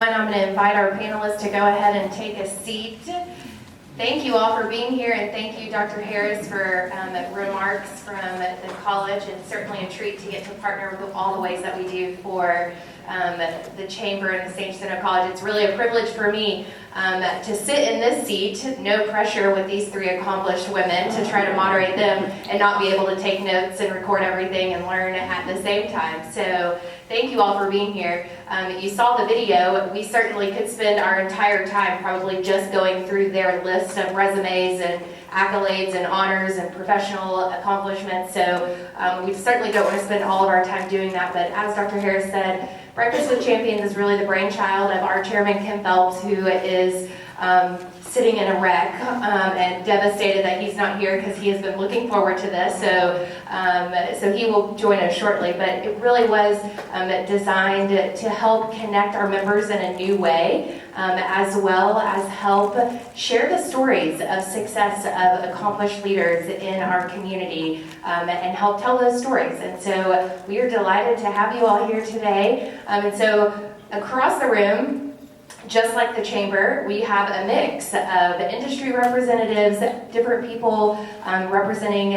I'm going to invite our panelists to go ahead and take a seat. Thank you all for being here, and thank you, Dr. Harris, for remarks from the college, and certainly a treat to get to partner with all the ways that we do for the Chamber and the St. Jacinto College. It's really a privilege for me to sit in this seat, no pressure with these three accomplished women, to try to moderate them and not be able to take notes and record everything and learn at the same time. So thank you all for being here. You saw the video. We certainly could spend our entire time probably just going through their list of resumes and accolades and honors and professional accomplishments. So we certainly don't want to spend all of our time doing that. But as Dr. Harris said, Breakfast with Champions is really the brainchild of our chairman, Kim Phelps, who is sitting in a wreck and devastated that he's not here because he has been looking forward to this. So he will join us shortly. But it really was designed to help connect our members in a new way, as well as help share the stories of success of accomplished leaders in our community and help tell those stories. And so we are delighted to have you all here today. And so across the room, just like the Chamber, we have a mix of industry representatives, different people representing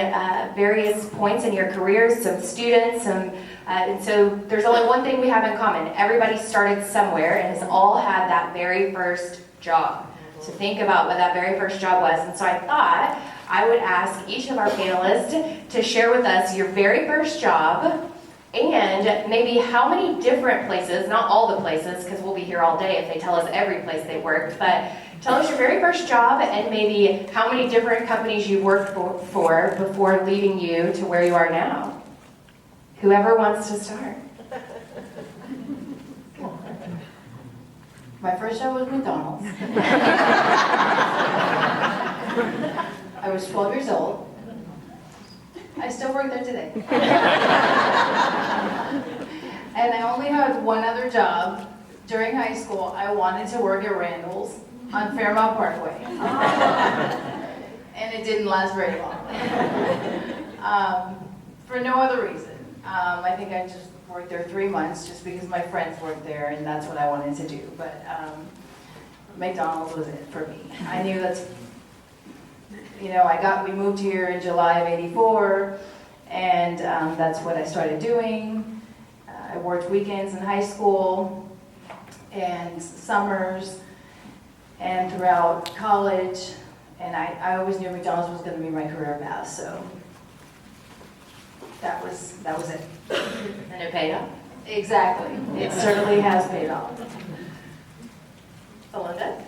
various points in your careers, some students, and so there's only one thing we have in common. Everybody started somewhere and has all had that very first job. So think about what that very first job was. And so I thought I would ask each of our panelists to share with us your very first job, and maybe how many different places, not all the places, because we'll be here all day if they tell us every place they worked, but tell us your very first job and maybe how many different companies you worked for before leading you to where you are now. Whoever wants to start. My first job was McDonald's. I was 12 years old. I still work there today. And I only had one other job. During high school, I wanted to work at Randall's on Fairmount Parkway. And it didn't last very long. For no other reason. I think I just worked there 3 months just because my friends worked there and that's what I wanted to do. But McDonald's was it for me. I knew that's, we moved here in July of '84, and that's what I started doing. I worked weekends in high school and summers and throughout college, and I always knew McDonald's was going to be my career path, so that was it. And it paid off. Exactly. It certainly has paid off. Melinda?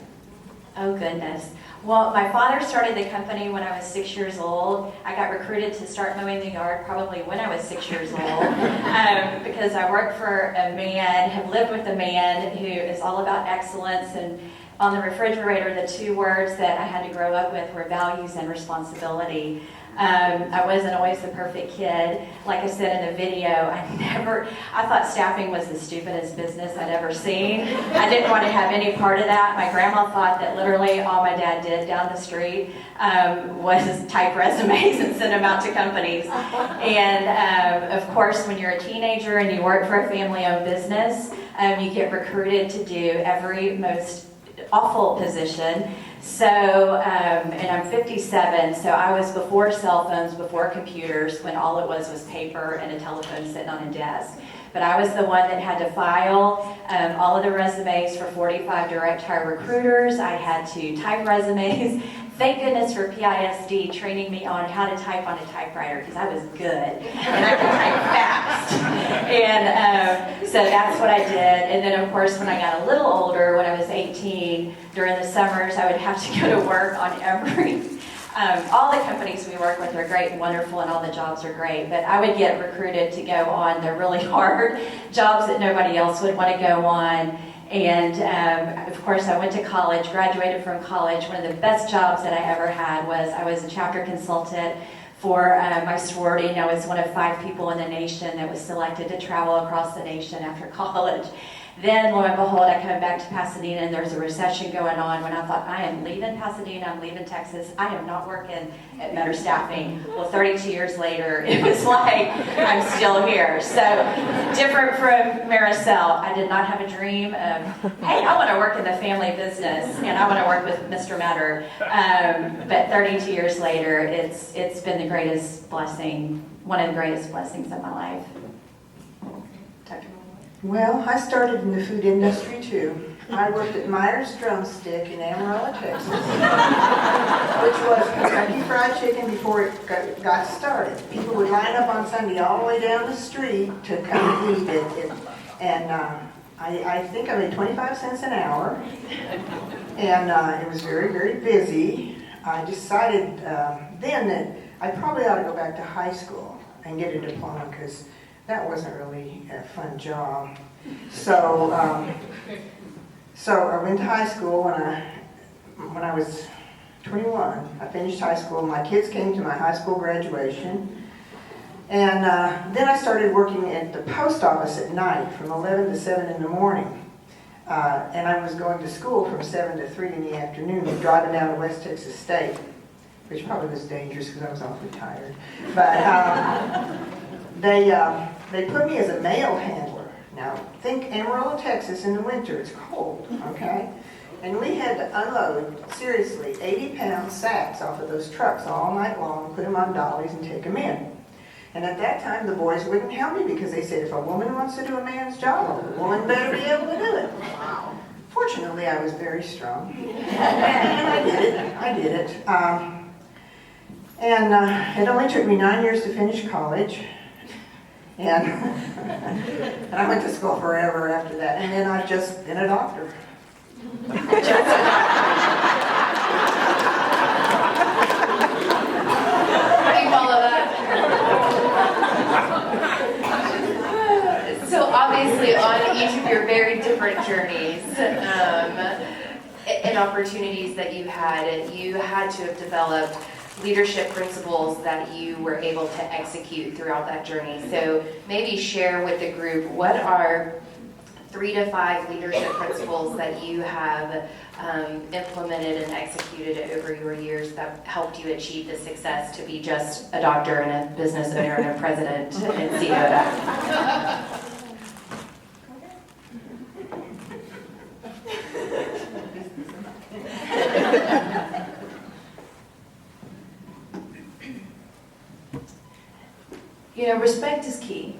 Oh, goodness. Well, my father started the company when I was 6 years old. I got recruited to start mowing the yard probably when I was 6 years old because I worked for a man, have lived with a man who is all about excellence, and on the refrigerator, the two words that I had to grow up with were values and responsibility. I wasn't always the perfect kid. Like I said in the video, I thought staffing was the stupidest business I'd ever seen. I didn't want to have any part of that. My grandma thought that literally all my dad did down the street was type resumes and send them out to companies. And of course, when you're a teenager and you work for a family-owned business, you get recruited to do every most awful position. So, and I'm 57, so I was before cell phones, before computers, when all it was paper and a telephone sitting on a desk. But I was the one that had to file all of the resumes for 45 direct hire recruiters. I had to type resumes. Thank goodness for PISD training me on how to type on a typewriter, because I was good and I could type fast. And so that's what I did. And then of course when I got a little older, when I was 18, during the summers I would have to go to work on all the companies we work with are great and wonderful, and all the jobs are great, but I would get recruited to go on the really hard jobs that nobody else would want to go on. And of course I went to college, graduated from college. One of the best jobs that I ever had was I was a chapter consultant for my sorority, and I was one of 5 people in the nation that was selected to travel across the nation after college. Then, lo and behold, I come back to Pasadena, and there's a recession going on. When I thought, I am leaving Pasadena, I'm leaving Texas, I am not working at Meador Staffing. Well, 32 years later, it was like, I'm still here. So, different from Mariselle, I did not have a dream of, hey, I want to work in the family business, and I want to work with Mr. Meador. But 32 years later, it's been the greatest blessing, one of the greatest blessings of my life. Dr. Well, I started in the food industry too. I worked at Myers Drumstick in Amarillo, Texas, which was Kentucky Fried Chicken before it got started. People would line up on Sunday all the way down the street to come eat it. And I think I made 25 cents an hour, and it was very, very busy. I decided then that I probably ought to go back to high school and get a diploma, because that wasn't really a fun job. So I went to high school when I was 21. I finished high school. My kids came to my high school graduation. And then I started working at the post office at night from 11 to 7 in the morning. And I was going to school from 7 to 3 in the afternoon, driving down to West Texas State, which probably was dangerous because I was awfully tired. But they put me as a mail handler. Now, think Amarillo, Texas in the winter. It's cold, okay? And we had to unload, seriously, 80-pound sacks off of those trucks all night long, put them on dollies and take them in. And at that time, the boys wouldn't help me because they said, if a woman wants to do a man's job, a woman better be able to do it. Fortunately, I was very strong. And I did it. It only took me 9 years to finish college. And I went to school forever after that. And then I've just been a doctor. You follow that? So obviously on each of your very different journeys and opportunities that you had to have developed leadership principles that you were able to execute throughout that journey. So maybe share with the group, what are 3 to 5 leadership principles that you have implemented and executed over your years that helped you achieve the success to be just a doctor and a business owner and a president and CEO? You know, respect is key.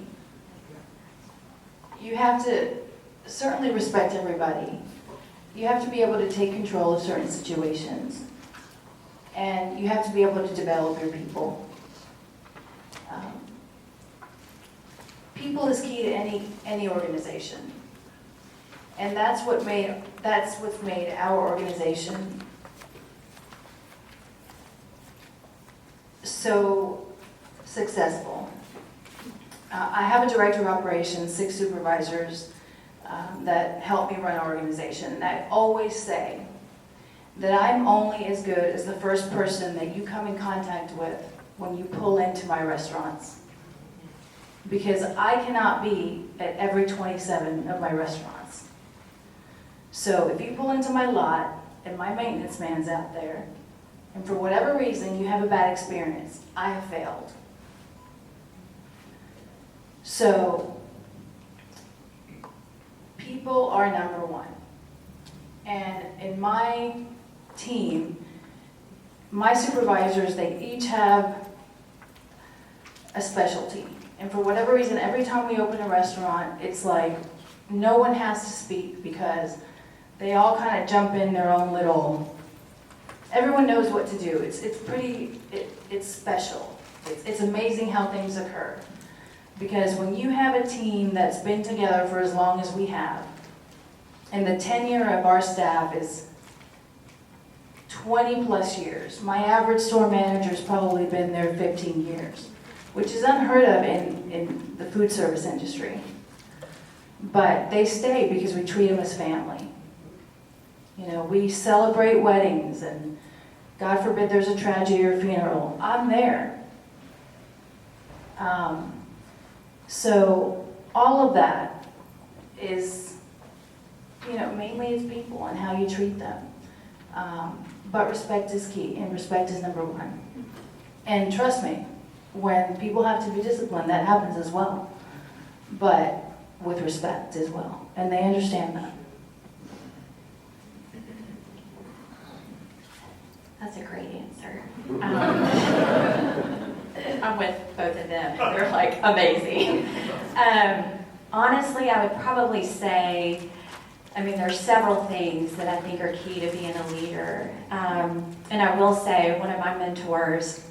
You have to certainly respect everybody. You have to be able to take control of certain situations. And you have to be able to develop your people. People is key to any organization. And that's what's made our organization so successful. I have a director of operations, 6 supervisors that help me run our organization. And I always say that I'm only as good as the first person that you come in contact with when you pull into my restaurants. Because I cannot be at every 27 of my restaurants. So if you pull into my lot and my maintenance man's out there, and for whatever reason you have a bad experience, I have failed. So, people are number one. And in my team, my supervisors, they each have a specialty. And for whatever reason, every time we open a restaurant, it's like no one has to speak because they all kind of jump in their own little, everyone knows what to do. It's special. It's amazing how things occur. Because when you have a team that's been together for as long as we have, and the tenure of our staff is 20 plus years. My average store manager's probably been there 15 years, which is unheard of in the food service industry. But they stay because we treat them as family. You know, we celebrate weddings, and God forbid there's a tragedy or funeral, I'm there. So all of that is mainly it's people and how you treat them. But respect is key, and respect is number one. And trust me, when people have to be disciplined, that happens as well. But with respect as well, and they understand that. That's a great answer. I'm with both of them. They're like amazing. Honestly, I would probably say, there's several things that I think are key to being a leader. And I will say, one of my mentors,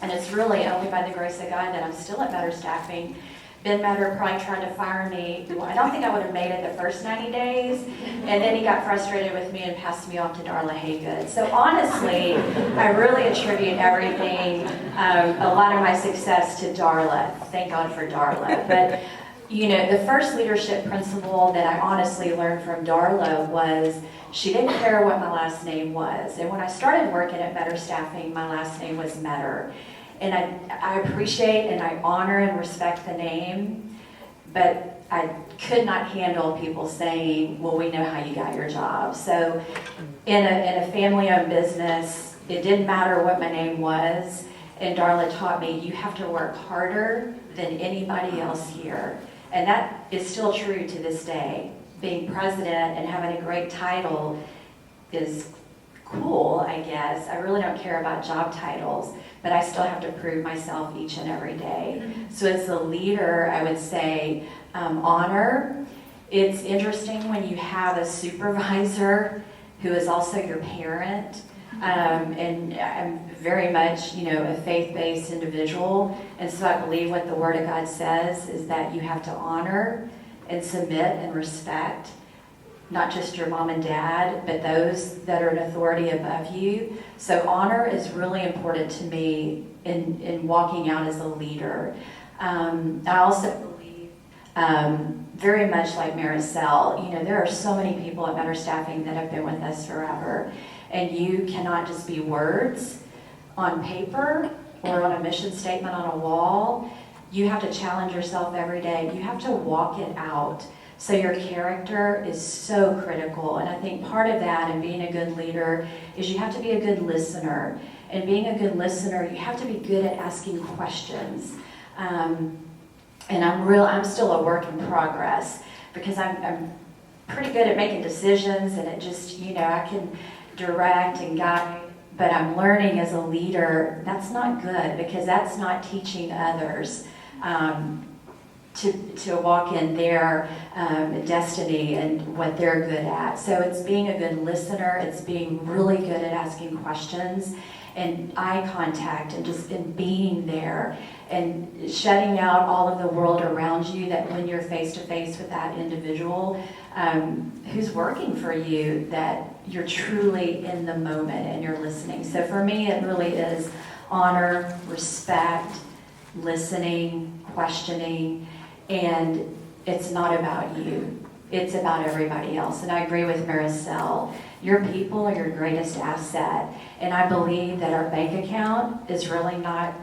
and it's really only by the grace of God that I'm still at Meador Staffing. Ben Meador probably tried to fire me. I don't think I would have made it the first 90 days. And then he got frustrated with me and passed me off to Darla Haygood. So honestly, I really attribute everything, a lot of my success to Darla. Thank God for Darla. But, the first leadership principle that I honestly learned from Darla was she didn't care what my last name was. And when I started working at Meador Staffing, my last name was Meador. And I appreciate and I honor and respect the name, but I could not handle people saying, well, we know how you got your job. So in a family-owned business, it didn't matter what my name was. And Darla taught me, you have to work harder than anybody else here. And that is still true to this day. Being president and having a great title is cool, I guess. I really don't care about job titles, but I still have to prove myself each and every day. So as a leader, I would say honor. It's interesting when you have a supervisor who is also your parent. And I'm very much, a faith-based individual. And so I believe what the Word of God says is that you have to honor and submit and respect not just your mom and dad, but those that are in authority above you. So honor is really important to me in walking out as a leader. I also believe, very much like Mariselle, there are so many people at Meador Staffing that have been with us forever. And you cannot just be words on paper or on a mission statement on a wall. You have to challenge yourself every day. You have to walk it out. So your character is so critical. And I think part of that and being a good leader is you have to be a good listener. And being a good listener, you have to be good at asking questions. And I'm still a work in progress because I'm pretty good at making decisions, and it just, I can direct and guide, but I'm learning as a leader, that's not good because that's not teaching others to walk in their destiny and what they're good at. So it's being a good listener, it's being really good at asking questions and eye contact and just in being there and shutting out all of the world around you, that when you're face to face with that individual who's working for you, that you're truly in the moment and you're listening. So for me, it really is honor, respect, listening, questioning, and it's not about you. It's about everybody else. And I agree with Mariselle. Your people are your greatest asset. And I believe that our bank account is really not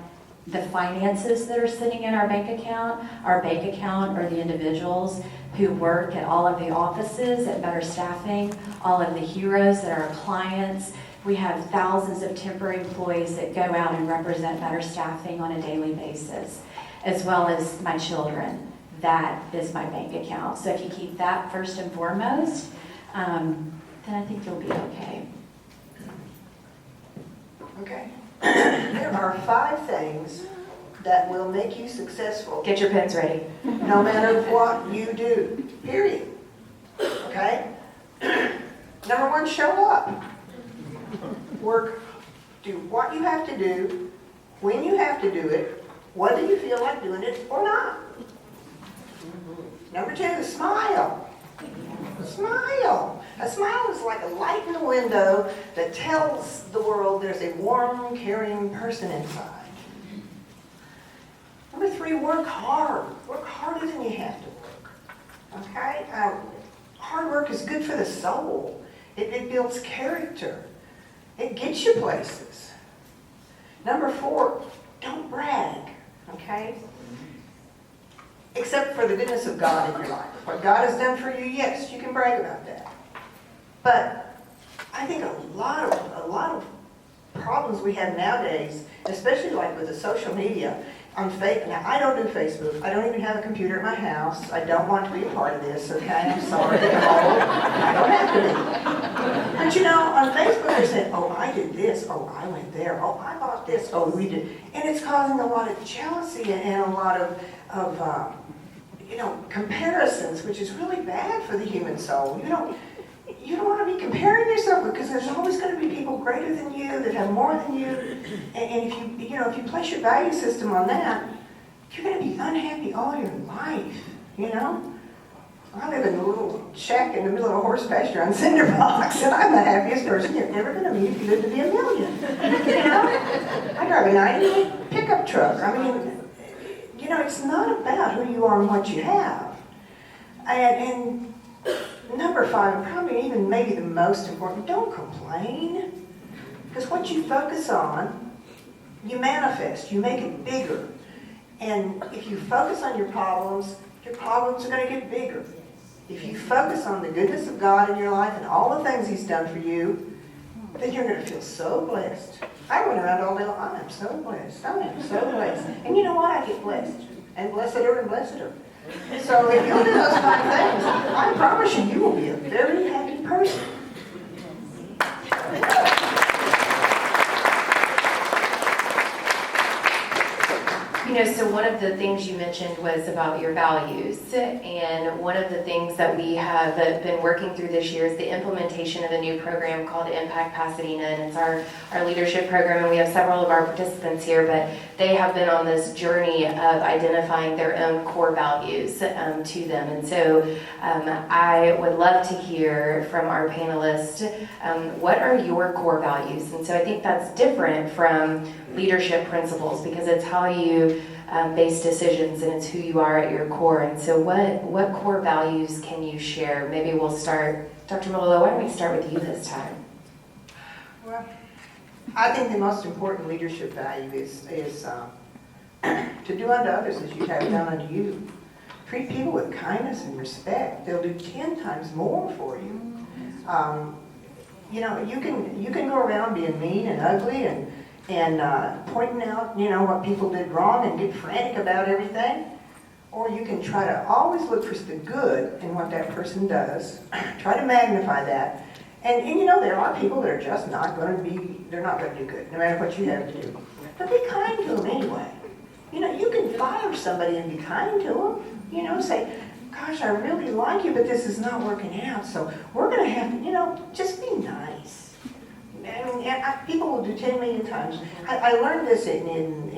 the finances that are sitting in our bank account. Our bank account are the individuals who work at all of the offices at Meador Staffing, all of the heroes that are our clients. We have thousands of temporary employees that go out and represent Meador Staffing on a daily basis, as well as my children. That is my bank account. So if you keep that first and foremost, then I think you'll be okay. Okay. There are 5 things that will make you successful. Get your pens ready. No matter what you do, period. Okay? Number 1, show up. Work, do what you have to do, when you have to do it, whether you feel like doing it or not. Number 2, smile. Smile. A smile is like a light in the window that tells the world there's a warm, caring person inside. Number 3, work hard. Work harder than you have to work. Okay? Hard work is good for the soul. It builds character. It gets you places. Number 4, don't brag. Okay? Except for the goodness of God in your life. What God has done for you, yes, you can brag about that. But I think a lot of problems we have nowadays, especially like with the social media, now I don't do Facebook. I don't even have a computer at my house. I don't want to be a part of this, okay? I'm sorry. I'm old. I don't have to be. But you know, on Facebook they're saying, oh, I did this. Oh, I went there. Oh, I bought this. Oh, we did. And it's causing a lot of jealousy and a lot of comparisons, which is really bad for the human soul. You don't want to be comparing yourself because there's always going to be people greater than you that have more than you. And if you place your value system on that, you're going to be unhappy all your life, I live in a little shack in the middle of a horse pasture on cinder blocks, and I'm the happiest person you're ever going to meet if you live to be a million. I drive a 98 pickup truck. I mean, it's not about who you are and what you have. And number 5, and probably even maybe the most important, don't complain. Because what you focus on, you manifest, you make it bigger. And if you focus on your problems are going to get bigger. If you focus on the goodness of God in your life and all the things He's done for you, then you're going to feel so blessed. I went around all day long, I am so blessed, I am so blessed. And you know what? I get blessed. And blesseder and blesseder. So if you'll do those 5 things, I promise you will be a very happy person. So one of the things you mentioned was about your values, and one of the things that we have been working through this year is the implementation of a new program called Impact Pasadena, and it's our leadership program, and we have several of our participants here, but they have been on this journey of identifying their own core values to them, and so I would love to hear from our panelists, what are your core values? And so I think that's different from leadership principles because it's how you base decisions and it's who you are at your core. And so what core values can you share? Maybe we'll start, Dr. Melillo, why don't we start with you this time? Well, I think the most important leadership value is to do unto others as you have done unto you. Treat people with kindness and respect. They'll do 10 times more for you. You can go around being mean and ugly and pointing out, what people did wrong and get frantic about everything. Or you can try to always look for the good in what that person does. Try to magnify that. And there are people that are just not going to do good, no matter what you have to do. But be kind to them anyway. You can fire somebody and be kind to them. Say, gosh, I really like you, but this is not working out. So we're going to have to, just be nice. And people will do 10 million times. I learned this in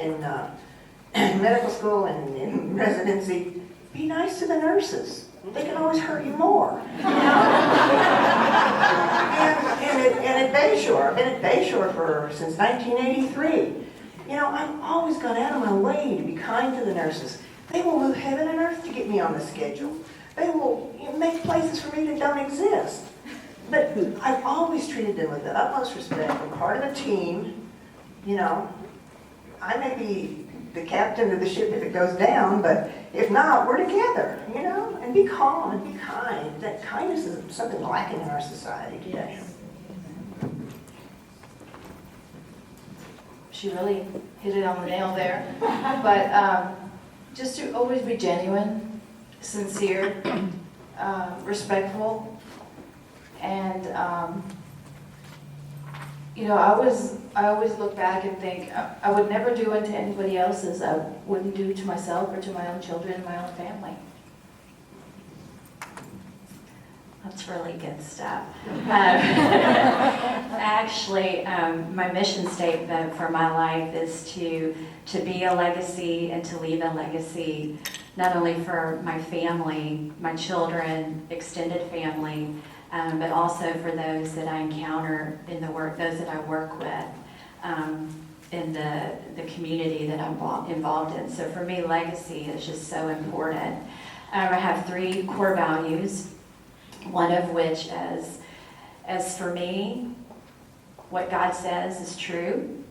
medical school and in residency. Be nice to the nurses. They can always hurt you more. And at Bayshore, I've been at Bayshore since 1983. I've always gone out of my way to be kind to the nurses. They will move heaven and earth to get me on the schedule. They will make places for me that don't exist. But I've always treated them with the utmost respect. I'm part of a team. I may be the captain of the ship if it goes down, but if not, we're together, and be calm and be kind. That kindness is something lacking in our society today. She really hit it on the nail there. But just to always be genuine, sincere, respectful. And, I always look back and think, I would never do unto anybody else as I wouldn't do to myself or to my own children and my own family. That's really good stuff. Actually, my mission statement for my life is to be a legacy and to leave a legacy, not only for my family, my children, extended family, but also for those that I encounter in the work, those that I work with in the community that I'm involved in. So for me, legacy is just so important. I have 3 core values, one of which is, as for me, what God says is true.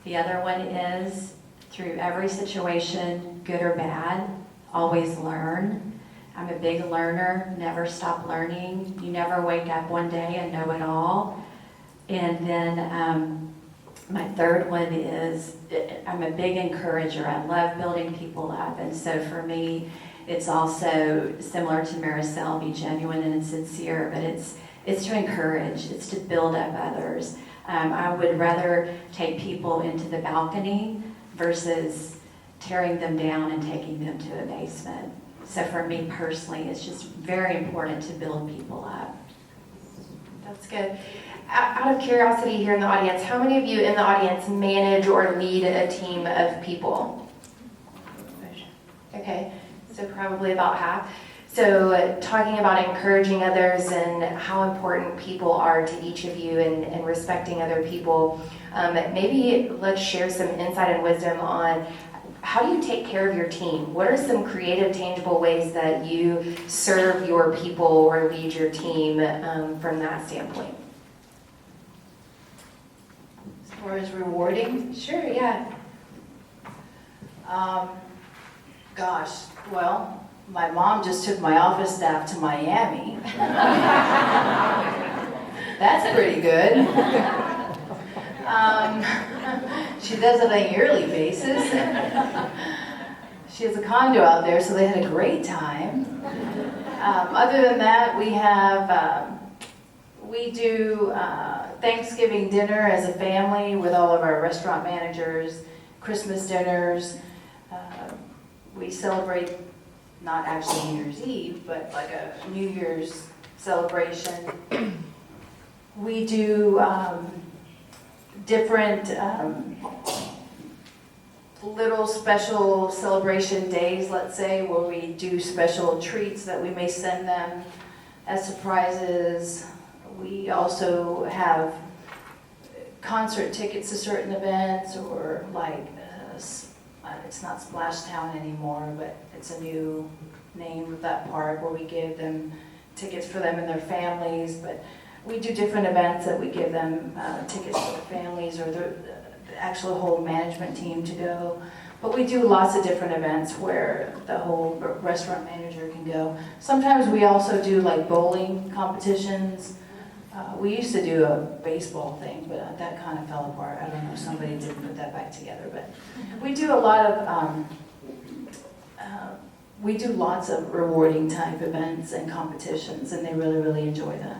The other one is, through every situation, good or bad, always learn. I'm a big learner, never stop learning. You never wake up one day and know it all. And then my third one is I'm a big encourager. I love building people up. And so for me, it's also similar to Mariselle, be genuine and sincere, but it's to encourage, it's to build up others. I would rather take people into the balcony versus tearing them down and taking them to a basement. So for me personally, it's just very important to build people up. That's good. Out of curiosity here in the audience, how many of you in the audience manage or lead a team of people? Okay, so probably about half. So talking about encouraging others and how important people are to each of you and respecting other people, maybe let's share some insight and wisdom on how do you take care of your team? What are some creative, tangible ways that you serve your people or lead your team from that standpoint? As far as rewarding, Sure, yeah. gosh, well, my mom just took my office staff to Miami. That's pretty good. She does it on a yearly basis. She has a condo out there, so they had a great time. Other than that, we do Thanksgiving dinner as a family with all of our restaurant managers, Christmas dinners. We celebrate, not actually New Year's Eve, but like a New Year's celebration. We do different little special celebration days, let's say, where we do special treats that we may send them as surprises. We also have concert tickets to certain events, or like, it's not Splash Town anymore, but it's a new name of that park where we give them tickets for them and their families. But we do different events that we give them tickets for their families or the actual whole management team to go. But we do lots of different events where the whole restaurant manager can go. Sometimes we also do like bowling competitions. We used to do a baseball thing, but that kind of fell apart. I don't know, somebody didn't put that back together. But we do a lot of, we do lots of rewarding type events and competitions, and they really, really enjoy that.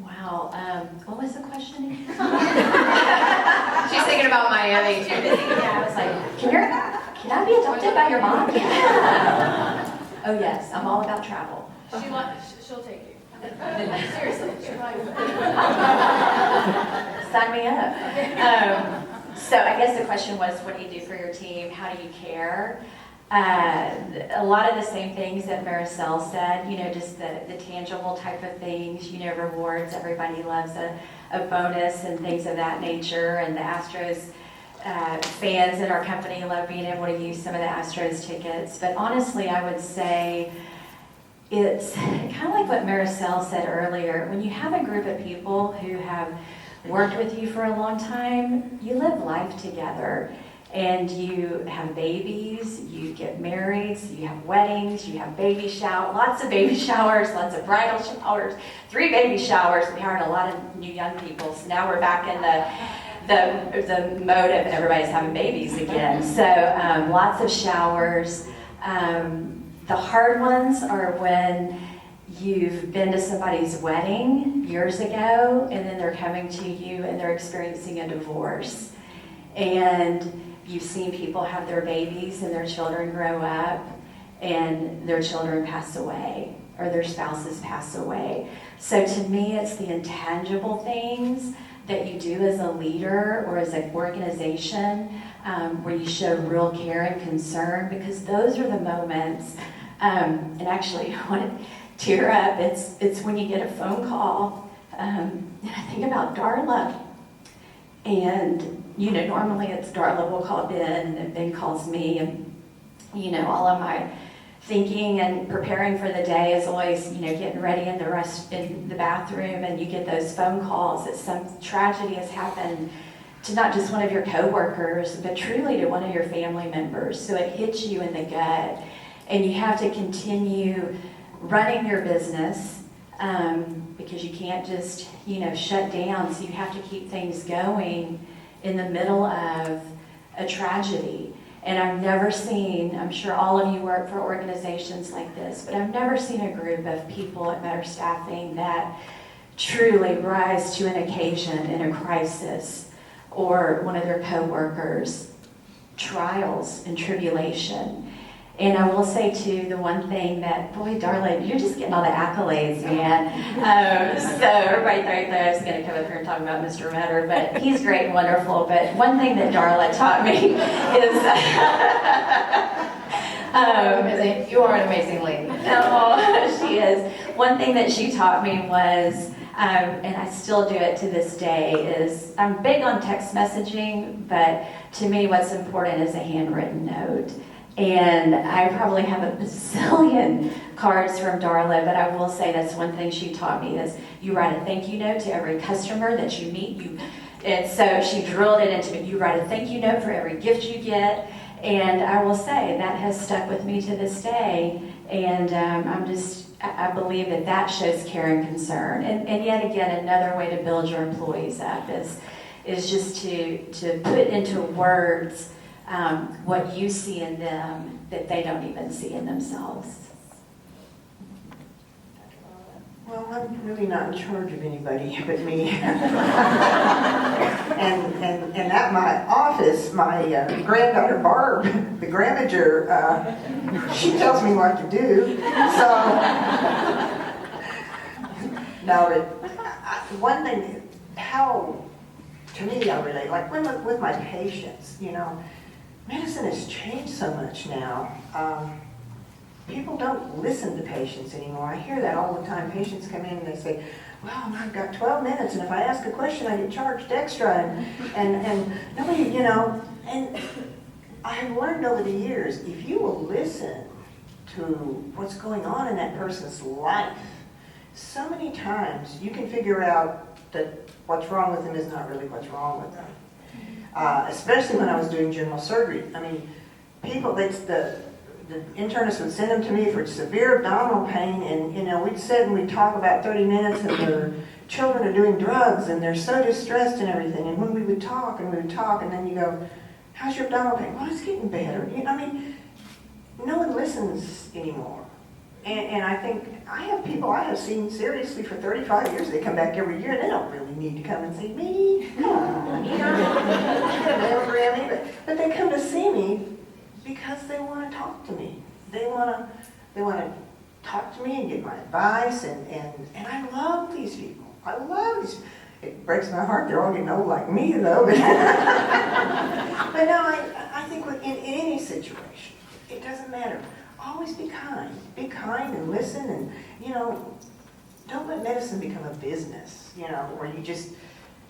Wow, what was the question? She's thinking about Miami. Yeah, I was like, can I be adopted by your mom? Oh yes, I'm all about travel. She'll take you. Seriously, she probably will. Sign me up. So I guess the question was, what do you do for your team? How do you care? A lot of the same things that Mariselle said, just the tangible type of things, rewards. Everybody loves a bonus and things of that nature. And the Astros fans in our company love being able to use some of the Astros tickets. But honestly, I would say it's kind of like what Mariselle said earlier. When you have a group of people who have worked with you for a long time, you live life together. And you have babies, you get married, so you have weddings, you have baby showers, lots of baby showers, lots of bridal showers, 3 baby showers. We hired a lot of new young people, so now we're back in the mode of everybody's having babies again. So lots of showers. The hard ones are when you've been to somebody's wedding years ago, and then they're coming to you and they're experiencing a divorce. And you've seen people have their babies and their children grow up and their children pass away or their spouses pass away. So to me, it's the intangible things that you do as a leader or as an organization where you show real care and concern, because those are the moments, and actually I want to tear up, it's when you get a phone call, and I think about Darla, and normally it's Darla will call Ben, and then Ben calls me, and all of my thinking and preparing for the day is always getting ready in the bathroom, and you get those phone calls that some tragedy has happened to not just one of your coworkers, but truly to one of your family members. So it hits you in the gut, and you have to continue running your business because you can't just, shut down. So you have to keep things going in the middle of a tragedy. And I've never seen, I'm sure all of you work for organizations like this, but I've never seen a group of people at Meador Staffing that truly rise to an occasion in a crisis or one of their coworkers' trials and tribulation. And I will say too, the one thing that, boy, Darla, you're just getting all the accolades, man. So everybody thought I was going to come up here and talk about Mr. Meador, but he's great and wonderful. But one thing that Darla taught me is, you are an amazing lady. oh, she is. One thing that she taught me was, and I still do it to this day, is I'm big on text messaging, but to me what's important is a handwritten note. And I probably have a bazillion cards from Darla, but I will say that's one thing she taught me is you write a thank you note to every customer that you meet. And so she drilled it into me. You write a thank you note for every gift you get. And I will say that has stuck with me to this day. And I believe that shows care and concern. And yet again, another way to build your employees up is just to put into words what you see in them that they don't even see in themselves. Well, I'm really not in charge of anybody but me. and at my office, my granddaughter Barb, the gramager, she tells me what to do. So, no, one thing, how, to me, I relate, like with my patients, medicine has changed so much now. People don't listen to patients anymore. I hear that all the time. Patients come in and they say, well, I've got 12 minutes, and if I ask a question, I get charged extra, and nobody, and I've learned over the years, if you will listen to what's going on in that person's life, so many times you can figure out that what's wrong with them is not really what's wrong with them. Especially when I was doing general surgery. I mean, people, the internist would send them to me for severe abdominal pain, and we'd sit and we'd talk about 30 minutes, and their children are doing drugs, and they're so distressed and everything. And when we would talk, and then you go, how's your abdominal pain? Well, it's getting better. No one listens anymore. And I think I have people I have seen seriously for 35 years. They come back every year. They don't really need to come and see me. Come on, but they come to see me because they want to talk to me. They want to talk to me and get my advice. And I love these people. I love these. It breaks my heart. They're all getting old like me, though. But no, I think in any situation, it doesn't matter. Always be kind. Be kind and listen, and don't let medicine become a business. Where you just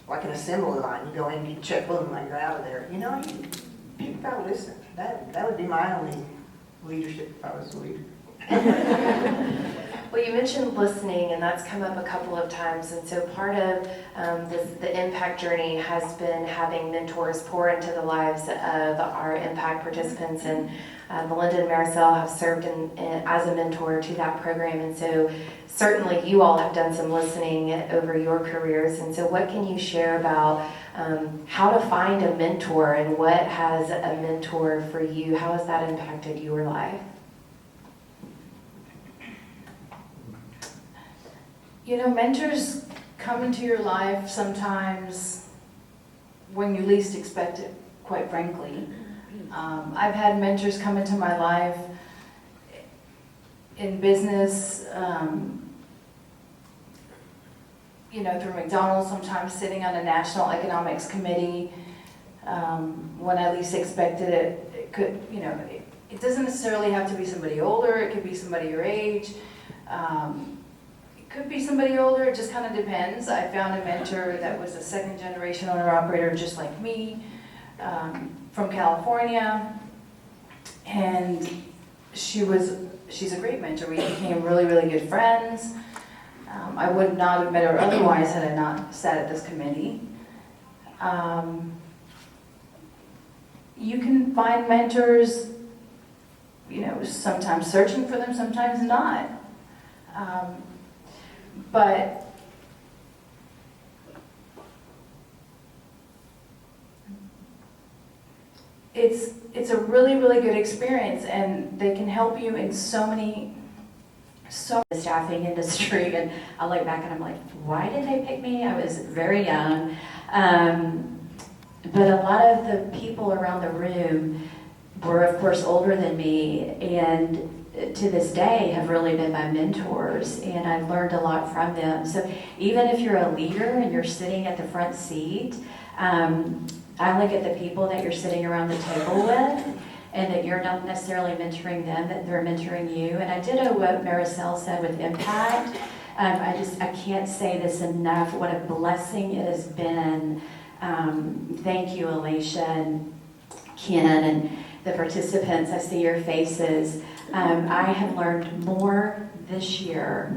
like an assembly line. You go in, you check, boom, and you're out of there. People gotta listen. That would be my only leadership if I was a leader. Well, you mentioned listening, and that's come up a couple of times. And so part of the impact journey has been having mentors pour into the lives of our impact participants. And Melinda and Mariselle have served as a mentor to that program. And so certainly you all have done some listening over your careers. And so what can you share about how to find a mentor, and what has a mentor for you? How has that impacted your life? Mentors come into your life sometimes when you least expect it, quite frankly. I've had mentors come into my life in business, through McDonalds, sometimes sitting on a national economics committee. When I least expected it, it could, it doesn't necessarily have to be somebody older. It could be somebody your age. Could be somebody older, it just kind of depends. I found a mentor that was a second generation owner-operator just like me, from California, and she's a great mentor. We became really, really good friends. I would not have met her otherwise had I not sat at this committee. You can find mentors, sometimes searching for them, sometimes not. But it's a really, really good experience, and they can help you in the staffing industry. And I look back and I'm like, why did they pick me? I was very young. But a lot of the people around the room were, of course, older than me, and to this day have really been my mentors, and I've learned a lot from them. So even if you're a leader and you're sitting at the front seat, I look at the people that you're sitting around the table with, and that you're not necessarily mentoring them, that they're mentoring you. And I ditto what Mariselle said with impact. I can't say this enough, what a blessing it has been. Thank you, Alicia and Ken, and the participants. I see your faces. I have learned more this year,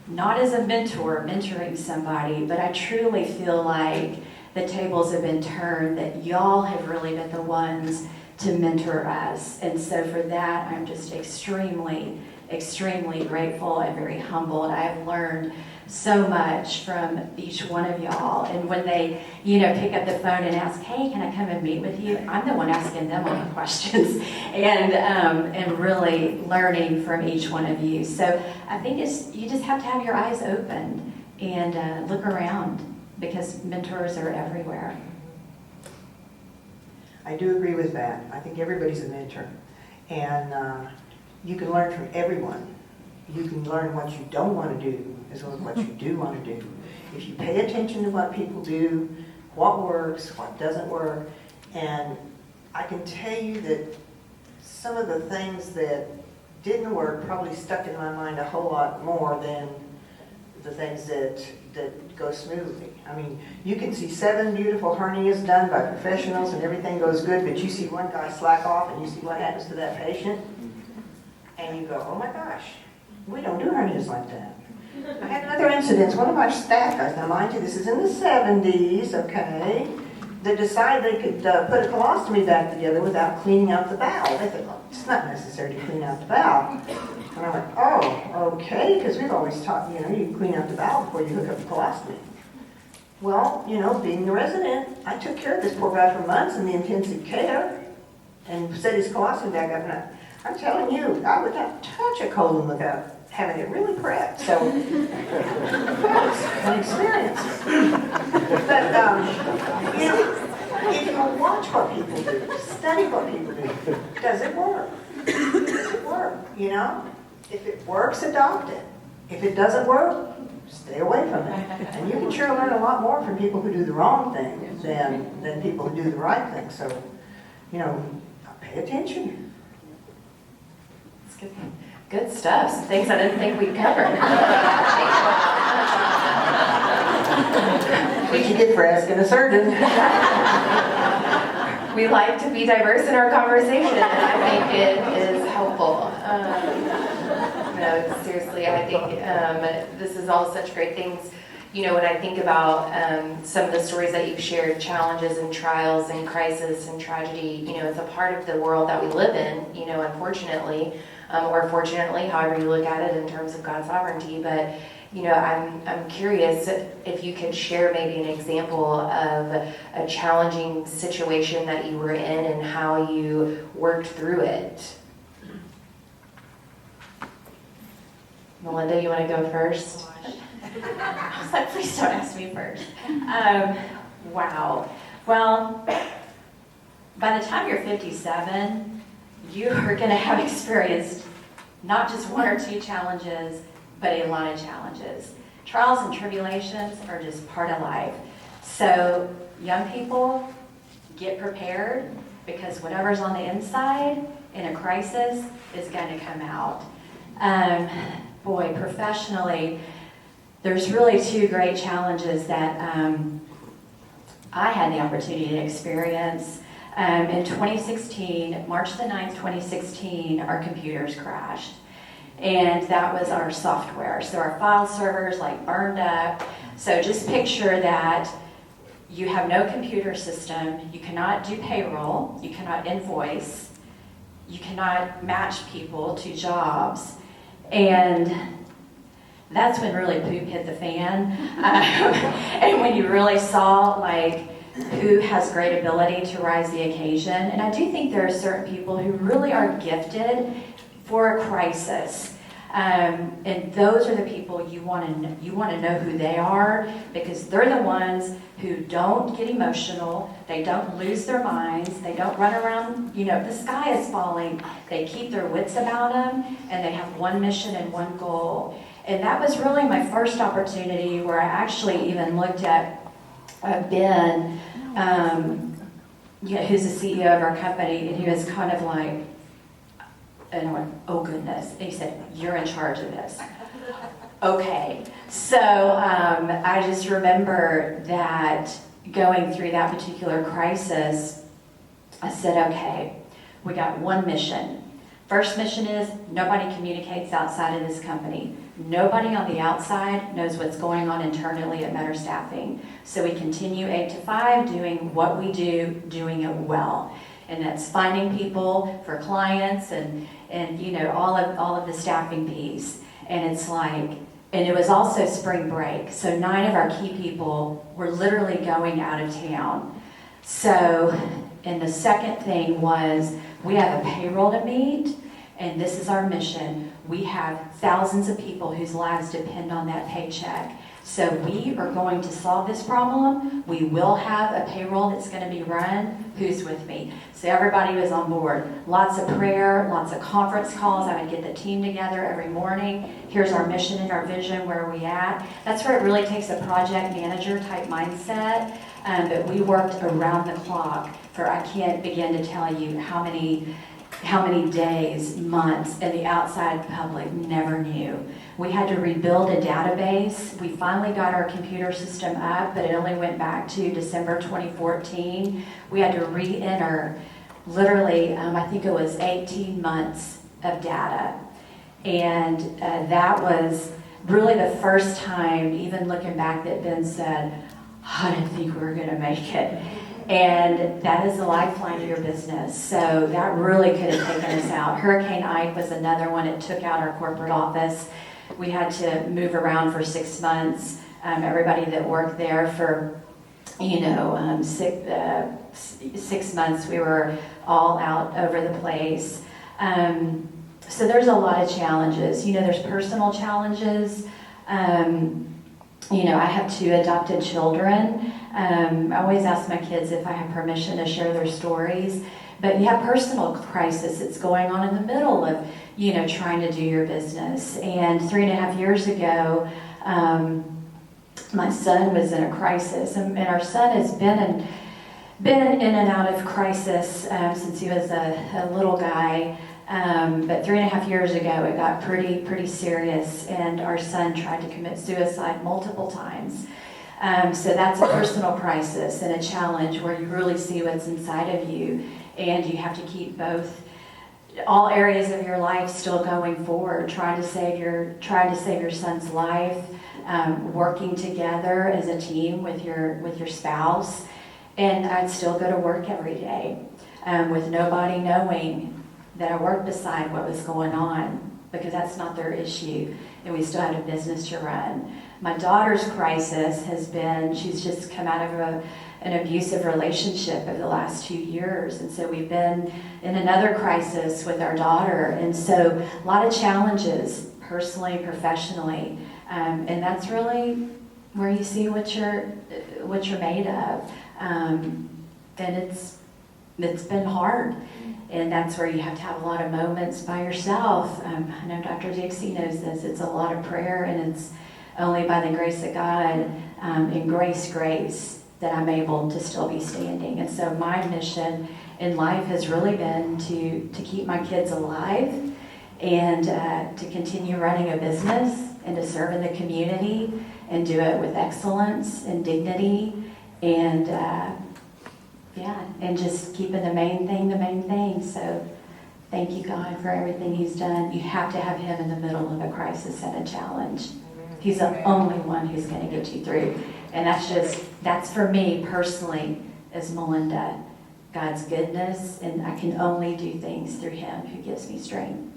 not as a mentor, mentoring somebody, but I truly feel like the tables have been turned, that y'all have really been the ones to mentor us. And so for that, I'm just extremely, extremely grateful and very humbled. I have learned so much from each one of y'all. And when they, pick up the phone and ask, hey, can I come and meet with you? I'm the one asking them all the questions and really learning from each one of you. So I think you just have to have your eyes open and look around, because mentors are everywhere. I do agree with that. I think everybody's a mentor. And you can learn from everyone. You can learn what you don't want to do as well as what you do want to do. If you pay attention to what people do, what works, what doesn't work, and I can tell you that some of the things that didn't work probably stuck in my mind a whole lot more than the things that go smoothly. I mean, you can see 7 beautiful hernias done by professionals and everything goes good, but you see one guy slack off and you see what happens to that patient, and you go, oh my gosh, we don't do hernias like that. I had another incident. One of our staff guys, now mind you, this is in the 70s, okay, that decided they could put a colostomy bag together without cleaning out the valve. They thought, well, it's not necessary to clean out the valve. And I went, oh, okay, because we've always taught, you clean out the valve before you hook up the colostomy. Well, being the resident, I took care of this poor guy for months in the intensive care and set his colostomy bag up. And I'm telling you, I would not touch a colon without having it really prepped. So that's an experience. But, if you watch what people do, study what people do, does it work? Does it work, If it works, adopt it. If it doesn't work, stay away from it. And you can sure learn a lot more from people who do the wrong thing than people who do the right thing. So, pay attention. That's good. Good stuff. Some things I didn't think we'd cover. What you get for asking a surgeon. We like to be diverse in our conversation, and I think it is helpful. No, seriously, I think this is all such great things. When I think about some of the stories that you've shared, challenges and trials and crisis and tragedy, it's a part of the world that we live in, unfortunately, or fortunately, however you look at it in terms of God's sovereignty. But, I'm curious if you could share maybe an example of a challenging situation that you were in and how you worked through it. Melinda, you want to go first? I was like, please don't ask me first. Wow. Well, by the time you're 57, you are going to have experienced not just 1 or 2 challenges, but a lot of challenges. Trials and tribulations are just part of life. So young people, get prepared, because whatever's on the inside in a crisis is going to come out. Professionally, there's really 2 great challenges that I had the opportunity to experience. In 2016, March the 9th, 2016, our computers crashed. And that was our software. So our file servers burned up. So just picture that you have no computer system, you cannot do payroll, you cannot invoice, you cannot match people to jobs. And that's when really poop hit the fan. And when you really saw like who has great ability to rise the occasion. And I do think there are certain people who really are gifted for a crisis. And those are the people you want to know who they are, because they're the ones who don't get emotional, they don't lose their minds, they don't run around, the sky is falling. They keep their wits about them, and they have one mission and one goal. And that was really my first opportunity where I actually even looked at Ben, who's the CEO of our company, and he was kind of like, and I went, oh goodness. And he said, you're in charge of this. Okay. So I just remember that going through that particular crisis, I said, okay, we got one mission. First mission is nobody communicates outside of this company. Nobody on the outside knows what's going on internally at Meador Staffing. So we continue 8 to 5 doing what we do, doing it well. And that's finding people for clients and all of the staffing piece. And it's like, and it was also spring break. So 9 of our key people were literally going out of town. So, and the second thing was we have a payroll to meet, and this is our mission. We have thousands of people whose lives depend on that paycheck. So we are going to solve this problem. We will have a payroll that's going to be run. Who's with me? So everybody was on board. Lots of prayer, lots of conference calls. I would get the team together every morning. Here's our mission and our vision. Where are we at? That's where it really takes a project manager type mindset. But we worked around the clock for, I can't begin to tell you how many days, months, and the outside public never knew. We had to rebuild a database. We finally got our computer system up, but it only went back to December 2014. We had to re-enter literally, I think it was 18 months of data. And that was really the first time, even looking back, that Ben said, I didn't think we were going to make it. And that is the lifeline to your business. So that really could have taken us out. Hurricane Ike was another one. It took out our corporate office. We had to move around for 6 months. Everybody that worked there for, 6 months, we were all out over the place. So there's a lot of challenges. There's personal challenges. I have 2 adopted children. I always ask my kids if I have permission to share their stories. But you have personal crisis that's going on in the middle of, trying to do your business. And 3.5 years ago, my son was in a crisis. And our son has been in and out of crisis since he was a little guy. But 3.5 years ago, it got pretty serious, and our son tried to commit suicide multiple times. So that's a personal crisis and a challenge where you really see what's inside of you, and you have to keep all areas of your life still going forward, trying to save your son's life, working together as a team with your spouse, and I'd still go to work every day with nobody knowing that I worked beside what was going on, because that's not their issue, and we still had a business to run. My daughter's crisis has been, she's just come out of an abusive relationship over the last 2 years, and so we've been in another crisis with our daughter, and so a lot of challenges, personally, professionally, and that's really where you see what you're made of, and it's been hard. And that's where you have to have a lot of moments by yourself. I know Dr. Dixie knows this. It's a lot of prayer, and it's only by the grace of God, and grace, that I'm able to still be standing. And so my mission in life has really been to keep my kids alive, and to continue running a business, and to serve in the community, and do it with excellence and dignity, and and just keeping the main thing. So thank you, God, for everything He's done. You have to have Him in the middle of a crisis and a challenge. He's the only one who's going to get you through. And that's for me personally, as Melinda, God's goodness, and I can only do things through Him who gives me strength.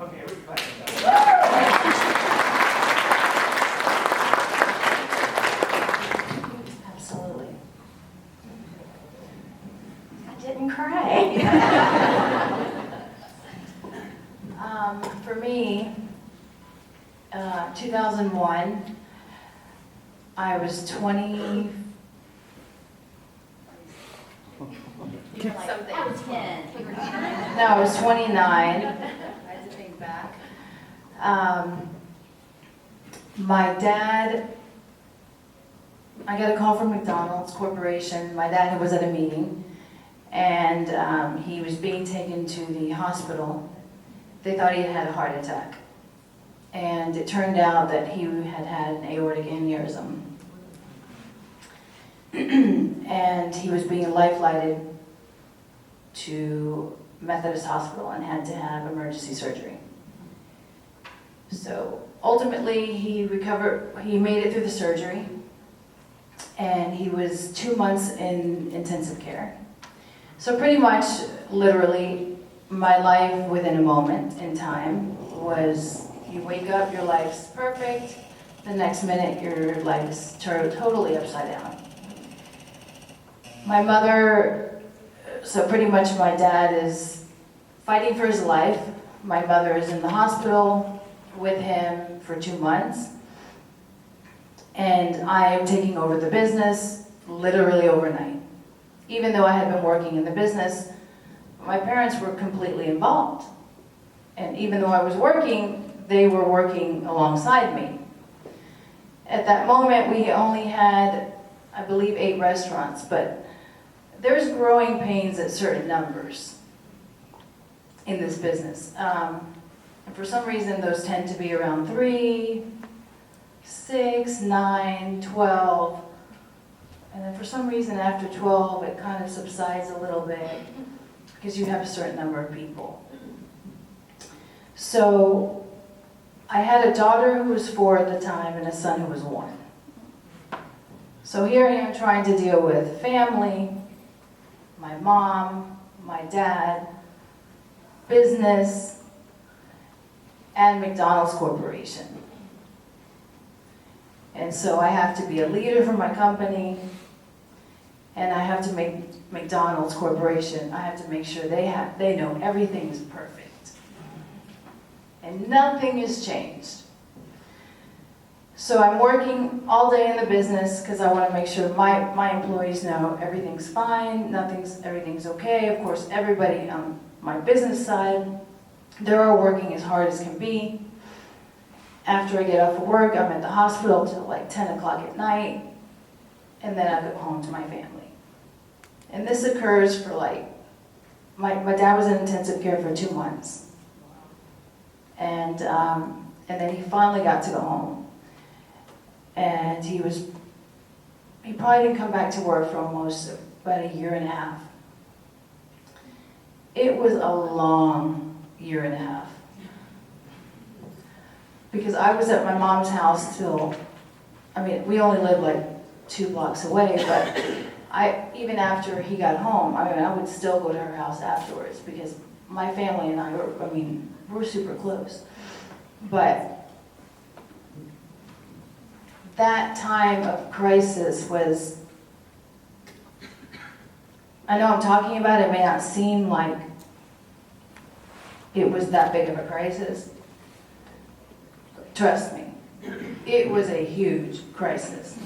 Okay, we clap for that. Absolutely. I didn't cry. For me, 2001, I was 20, Something. I was 10. no, I was 29. I had to think back. My dad, I got a call from McDonald's Corporation. My dad was at a meeting, and he was being taken to the hospital. They thought he had had a heart attack. And it turned out that he had had an aortic aneurysm. And he was being life-flighted to Methodist Hospital and had to have emergency surgery. So ultimately, he recovered, he made it through the surgery, and he was 2 months in intensive care. So pretty much, literally, my life within a moment in time was, you wake up, your life's perfect, the next minute your life is totally upside down. My mother, so pretty much my dad is fighting for his life. My mother is in the hospital with him for 2 months. And I am taking over the business literally overnight. Even though I had been working in the business, my parents were completely involved. And even though I was working, they were working alongside me. At that moment, we only had, I believe, 8 restaurants, but there's growing pains at certain numbers in this business. And for some reason, those tend to be around 3, 6, 9, 12. And then for some reason, after 12, it kind of subsides a little bit because you have a certain number of people. So I had a daughter who was 4 at the time and a son who was 1. So here I am trying to deal with family, my mom, my dad, business, and McDonald's Corporation. And so I have to be a leader for my company, and I have to make McDonald's Corporation, I have to make sure they know everything is perfect. And nothing has changed. So I'm working all day in the business because I want to make sure my employees know everything's fine, everything's okay. Of course, everybody on my business side, they're all working as hard as can be. After I get off of work, I'm at the hospital till like 10 o'clock at night, and then I go home to my family. And this occurs for like, my dad was in intensive care for 2 months. And then he finally got to go home. And he probably didn't come back to work for almost about a year and a half. It was a long year and a half. Because I was at my mom's house till, we only lived like 2 blocks away, but even after he got home, I would still go to her house afterwards because my family and I we're super close. But that time of crisis was, I know I'm talking about it, may not seem like it was that big of a crisis. Trust me, it was a huge crisis.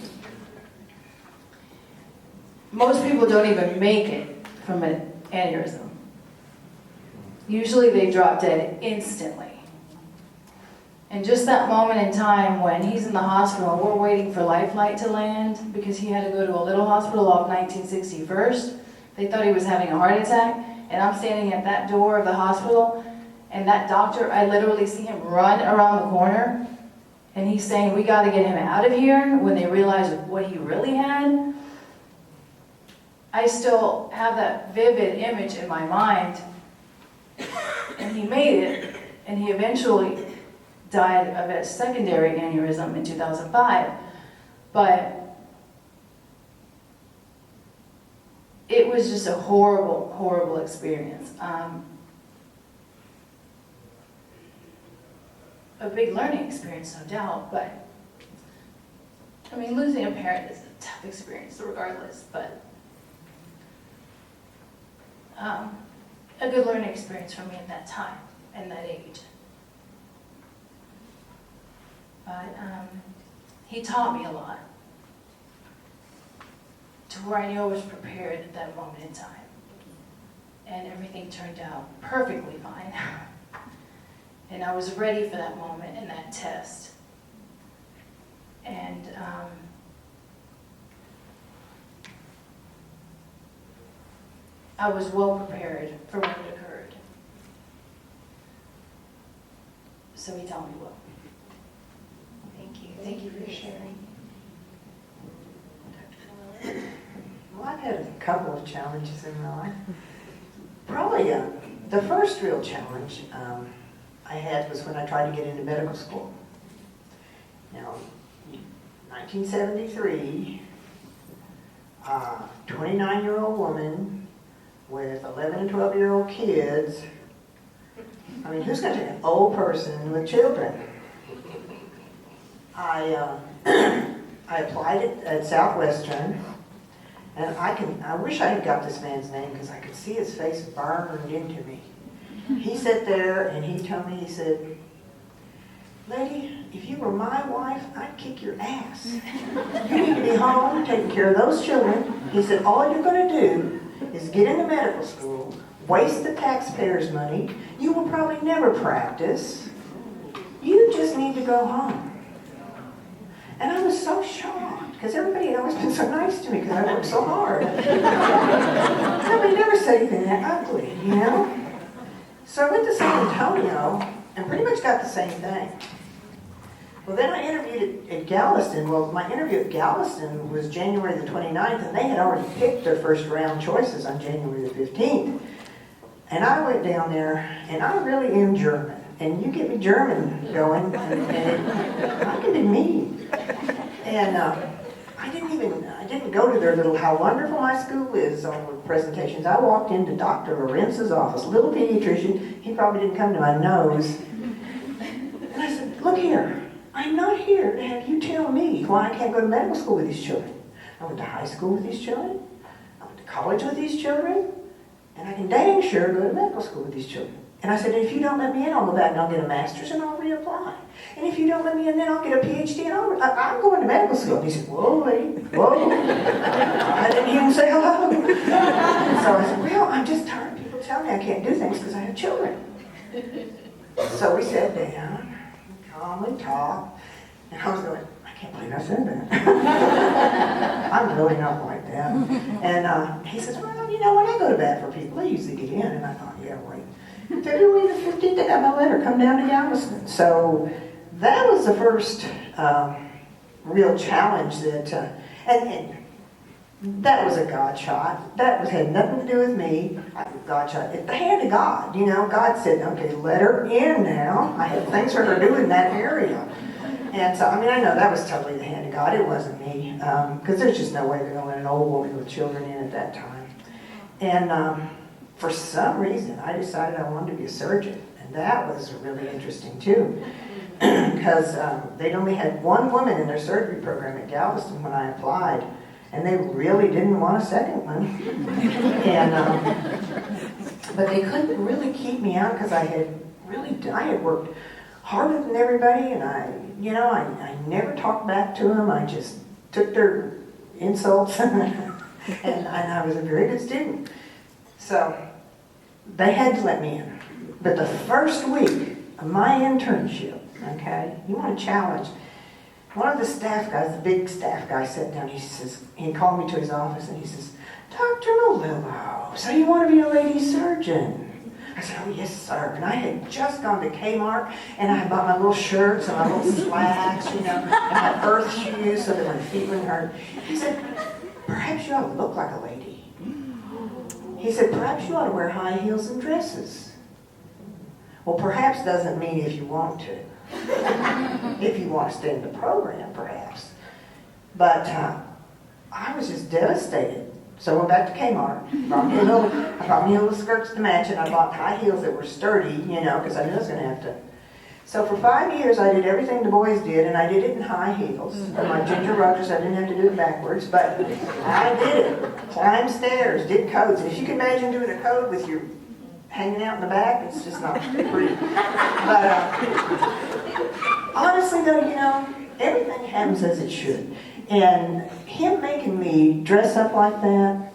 Most people don't even make it from an aneurysm. Usually they drop dead instantly. And just that moment in time when he's in the hospital, we're waiting for life flight to land because he had to go to a little hospital off 1961st. They thought he was having a heart attack, and I'm standing at that door of the hospital, and that doctor, I literally see him run around the corner, and he's saying, we got to get him out of here, when they realized what he really had. I still have that vivid image in my mind, and he made it, and he eventually died of a secondary aneurysm in 2005. But it was just a horrible, horrible experience. A big learning experience, no doubt, but I mean, losing a parent is a tough experience regardless, but a good learning experience for me at that time and that age. But he taught me a lot to where I knew I was prepared at that moment in time. And everything turned out perfectly fine. And I was ready for that moment and that test. And I was well prepared for when it occurred. So he taught me well. Thank you. Thank you for sharing. Well, I've had a couple of challenges in my life. Probably the first real challenge I had was when I tried to get into medical school. Now, 1973, 29-year-old woman with 11 and 12-year-old kids. I mean, who's going to take an old person with children? I applied at Southwestern, and I wish I had got this man's name because I could see his face burned into me. He sat there and he told me, he said, "Lady, if you were my wife, I'd kick your ass. You need to be home taking care of those children." He said, "All you're going to do is get into medical school, waste the taxpayers' money. You will probably never practice. You just need to go home." And I was so shocked, because everybody had always been so nice to me because I worked so hard. Nobody never said anything that ugly, you know? So I went to San Antonio and pretty much got the same thing. Well, then I interviewed at Galveston. Well, my interview at Galveston was January the 29th, and they had already picked their first round choices on January the 15th. And I went down there, and I really am German. And you get me German going, and I can be mean. And I didn't go to their little "how wonderful my school is" on the presentations. I walked into Dr. Lorentz's office, little pediatrician. He probably didn't come to my nose. And I said, "Look here, I'm not here to have you tell me why I can't go to medical school with these children. I went to high school with these children. I went to college with these children. And I can dang sure go to medical school with these children." And I said, "If you don't let me in, I'll go back and I'll get a master's and I'll reapply. And if you don't let me in, then I'll get a PhD and I'm going to medical school." And he said, "Whoa, lady, whoa." I didn't even say hello. So I said, "Well, I'm just tired of people telling me I can't do things because I have children." So we sat down, calmly talked, and I was going, I can't believe I said that. I'm really not like that. And he says, "Well, you know, when I go to bat for people, they usually get in." And I thought, yeah, wait. February the 15th, I got my letter, "Come down to Galveston." So that was the first real challenge that, and that was a God shot. That had nothing to do with me. God shot. At the hand of God, you know, God said, "Okay, let her in now. I have things for her to do in that area." And so, I mean, I know that was totally the hand of God. It wasn't me, because there's just no way they're going to let an old woman with children in at that time. And for some reason, I decided I wanted to be a surgeon. And that was really interesting, too, because they'd only had one woman in their surgery program at Galveston when I applied, and they really didn't want a second one. But they couldn't really keep me out because I had worked harder than everybody, and I never talked back to them. I just took their insults, and I was a very good student. So they had to let me in. But the first week of my internship, okay, you want a challenge. One of the staff guys, the big staff guy, sat down. He called me to his office and he says, "Dr. Melillo, so you want to be a lady surgeon?" I said, "Oh, yes, sir." And I had just gone to Kmart and I had bought my little shirts and my little slacks, you know, and my earth shoes so that my feet wouldn't hurt. He said, "Perhaps you ought to look like a lady." He said, "Perhaps you ought to wear high heels and dresses." Well, perhaps doesn't mean if you want to. If you want to stay in the program, perhaps. But I was just devastated. So I went back to Kmart. I brought me little skirts to match, and I bought high heels that were sturdy, because I knew I was going to have to. So for 5 years, I did everything the boys did, and I did it in high heels. And my Ginger Rogers, I didn't have to do it backwards, but I did it. Climbed stairs, did codes. And if you can imagine doing a code with your hanging out in the back, it's just not pretty. But honestly, though, everything happens as it should. And him making me dress up like that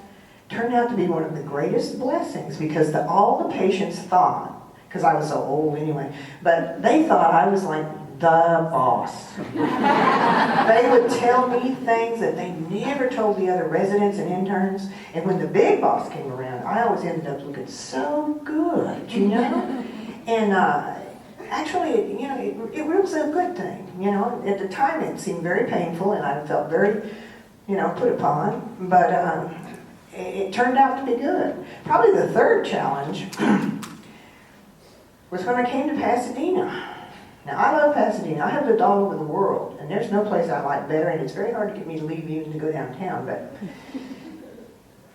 turned out to be one of the greatest blessings, because all the patients thought, because I was so old anyway, but they thought I was like the boss. They would tell me things that they never told the other residents and interns. And when the big boss came around, I always ended up looking so good, And actually, it was a good thing. At the time it seemed very painful, and I felt very, put upon. But it turned out to be good. Probably the third challenge was when I came to Pasadena. Now, I love Pasadena. I have lived all over the world, and there's no place I like better, and it's very hard to get me to leave even to go downtown. But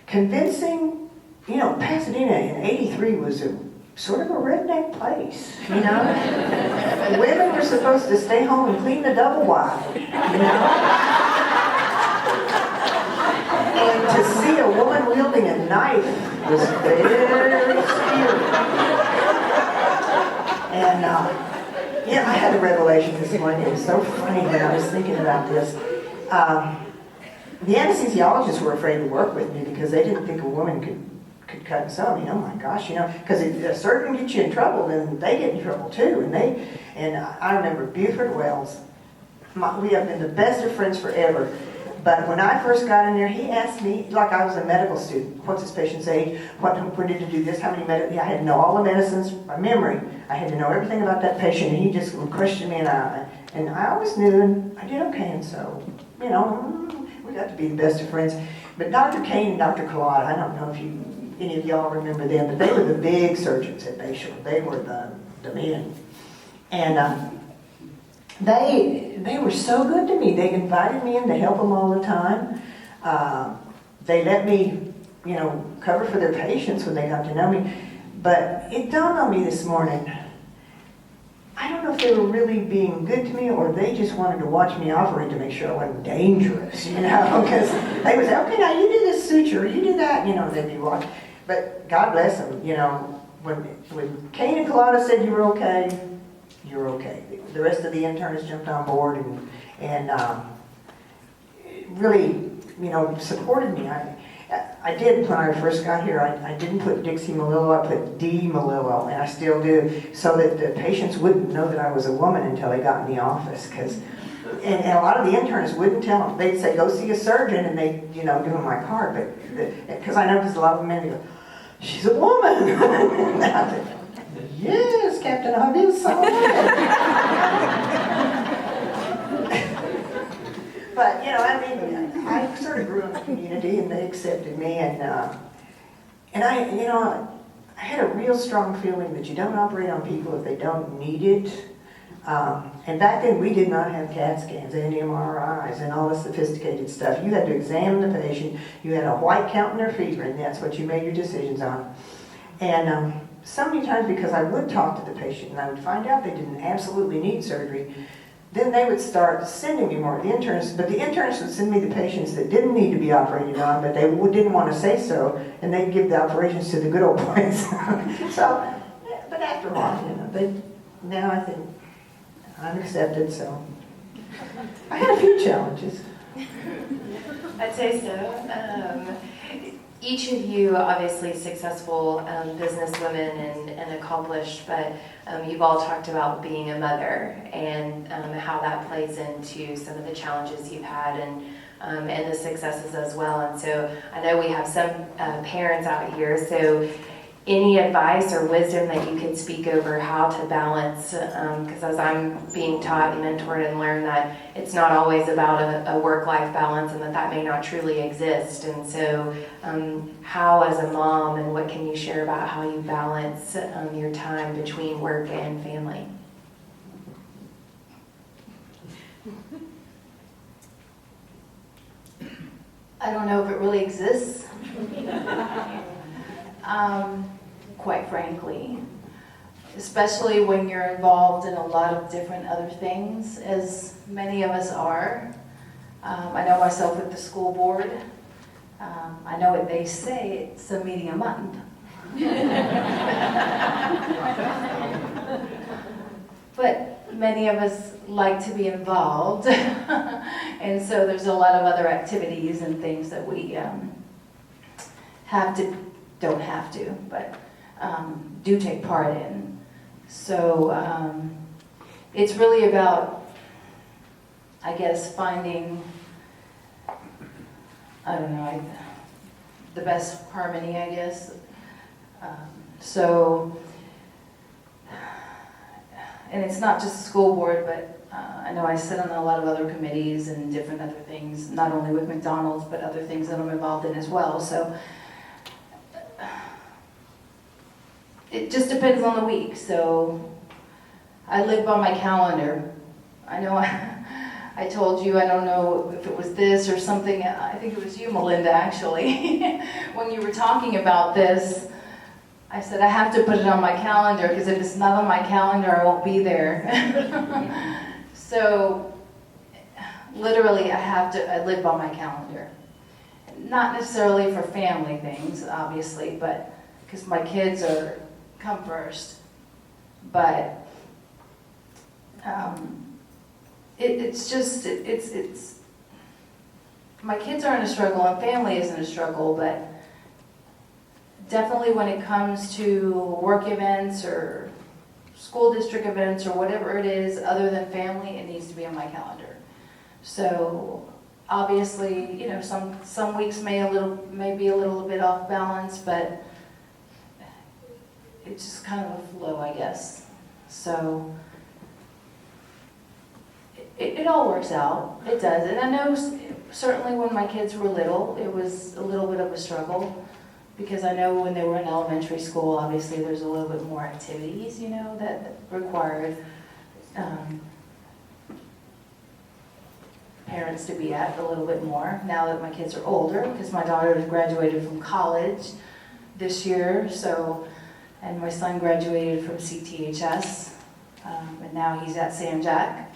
convincing, Pasadena in '83 was sort of a redneck place, The women were supposed to stay home and clean the double wide, And to see a woman wielding a knife was very scary. And, I had a revelation this morning. It was so funny when I was thinking about this. The anesthesiologists were afraid to work with me because they didn't think a woman could cut and sew. Oh my gosh, because if a surgeon gets you in trouble, then they get in trouble too. And I remember Buford Wells. We have been the best of friends forever. But when I first got in there, he asked me, like I was a medical student, what's this patient's age? When did you do this? How many medicines? I had to know all the medicines by memory. I had to know everything about that patient, and he just would question me, and I always knew, and I did okay. And so, we got to be the best of friends. But Dr. Kane and Dr. Collada, I don't know if any of y'all remember them, but they were the big surgeons at Bayshore. They were the men. And they were so good to me. They invited me in to help them all the time. They let me, cover for their patients when they got to know me. But it dawned on me this morning, I don't know if they were really being good to me or they just wanted to watch me operate to make sure I wasn't dangerous, because they would say, okay, now you do this suture, you do that, they'd be watching. But God bless them, when Kane and Collada said you were okay, you're okay. The rest of the internists jumped on board and really, supported me. I did when I first got here. I didn't put Dixie Melillo, I put D Melillo, and I still do, so that the patients wouldn't know that I was a woman until they got in the office. And a lot of the interns wouldn't tell them. They'd say, go see a surgeon, and they'd, give them my card. But because I noticed a lot of the men go, she's a woman. And I said, yes, Captain Obvious. But, I sort of grew up in the community, and they accepted me, and I had a real strong feeling that you don't operate on people if they don't need it. And back then, we did not have CAT scans and MRIs and all the sophisticated stuff. You had to examine the patient. You had a white count in their fever, and that's what you made your decisions on. And so many times, because I would talk to the patient, and I would find out they didn't absolutely need surgery, then they would start sending me more. But the internists would send me the patients that didn't need to be operated on, but they didn't want to say so, and they'd give the operations to the good old boys. But after a while, now I think I'm accepted, so. I had a few challenges. I'd say so. Each of you obviously successful businesswomen and accomplished, but you've all talked about being a mother and how that plays into some of the challenges you've had and the successes as well. And so I know we have some parents out here, so any advice or wisdom that you could speak over how to balance, because as I'm being taught and mentored and learned that it's not always about a work-life balance and that may not truly exist. And so how as a mom, and what can you share about how you balance your time between work and family? I don't know if it really exists. Quite frankly. Especially when you're involved in a lot of different other things, as many of us are. I know myself with the school board. I know what they say, it's a meeting a month. But many of us like to be involved. And so there's a lot of other activities and things that we don't have to, but do take part in. So it's really about, I guess, finding, I don't know, the best harmony, I guess. And it's not just the school board, but I know I sit on a lot of other committees and different other things, not only with McDonald's, but other things that I'm involved in as well. So it just depends on the week. So I live by my calendar. I know I told you, I don't know if it was this or something, I think it was you, Melinda, actually, when you were talking about this. I said, I have to put it on my calendar, because if it's not on my calendar, I won't be there. So, literally, I live by my calendar. Not necessarily for family things, obviously, but because my kids come first. But it's my kids aren't a struggle and family isn't a struggle, but definitely when it comes to work events or school district events or whatever it is other than family, it needs to be on my calendar. So obviously, you know, some weeks may be a little bit off balance, but it's just kind of a flow, I guess. So it all works out. It does. And I know certainly when my kids were little, it was a little bit of a struggle, because I know when they were in elementary school, obviously there's a little bit more activities, you know, that required parents to be at a little bit more. Now that my kids are older, because my daughter has graduated from college this year, and my son graduated from CTHS, and now he's at Sam Jack.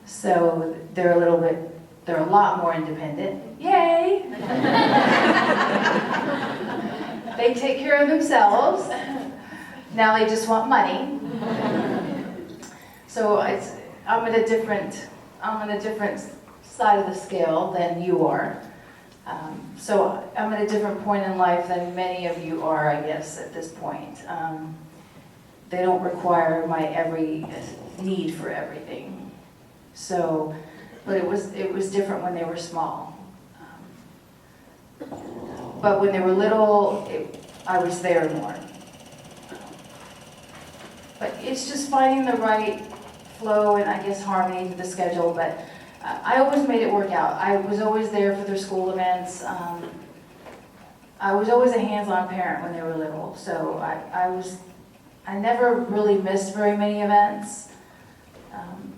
So they're a lot more independent. Yay! They take care of themselves. Now they just want money. So I'm at a different side of the scale than you are. So I'm at a different point in life than many of you are, I guess, at this point. They don't require my every need for everything. So, but it was different when they were small. But when they were little, I was there more. But it's just finding the right flow and, I guess, harmony to the schedule. But I always made it work out. I was always there for their school events. I was always a hands-on parent when they were little. So I never really missed very many events.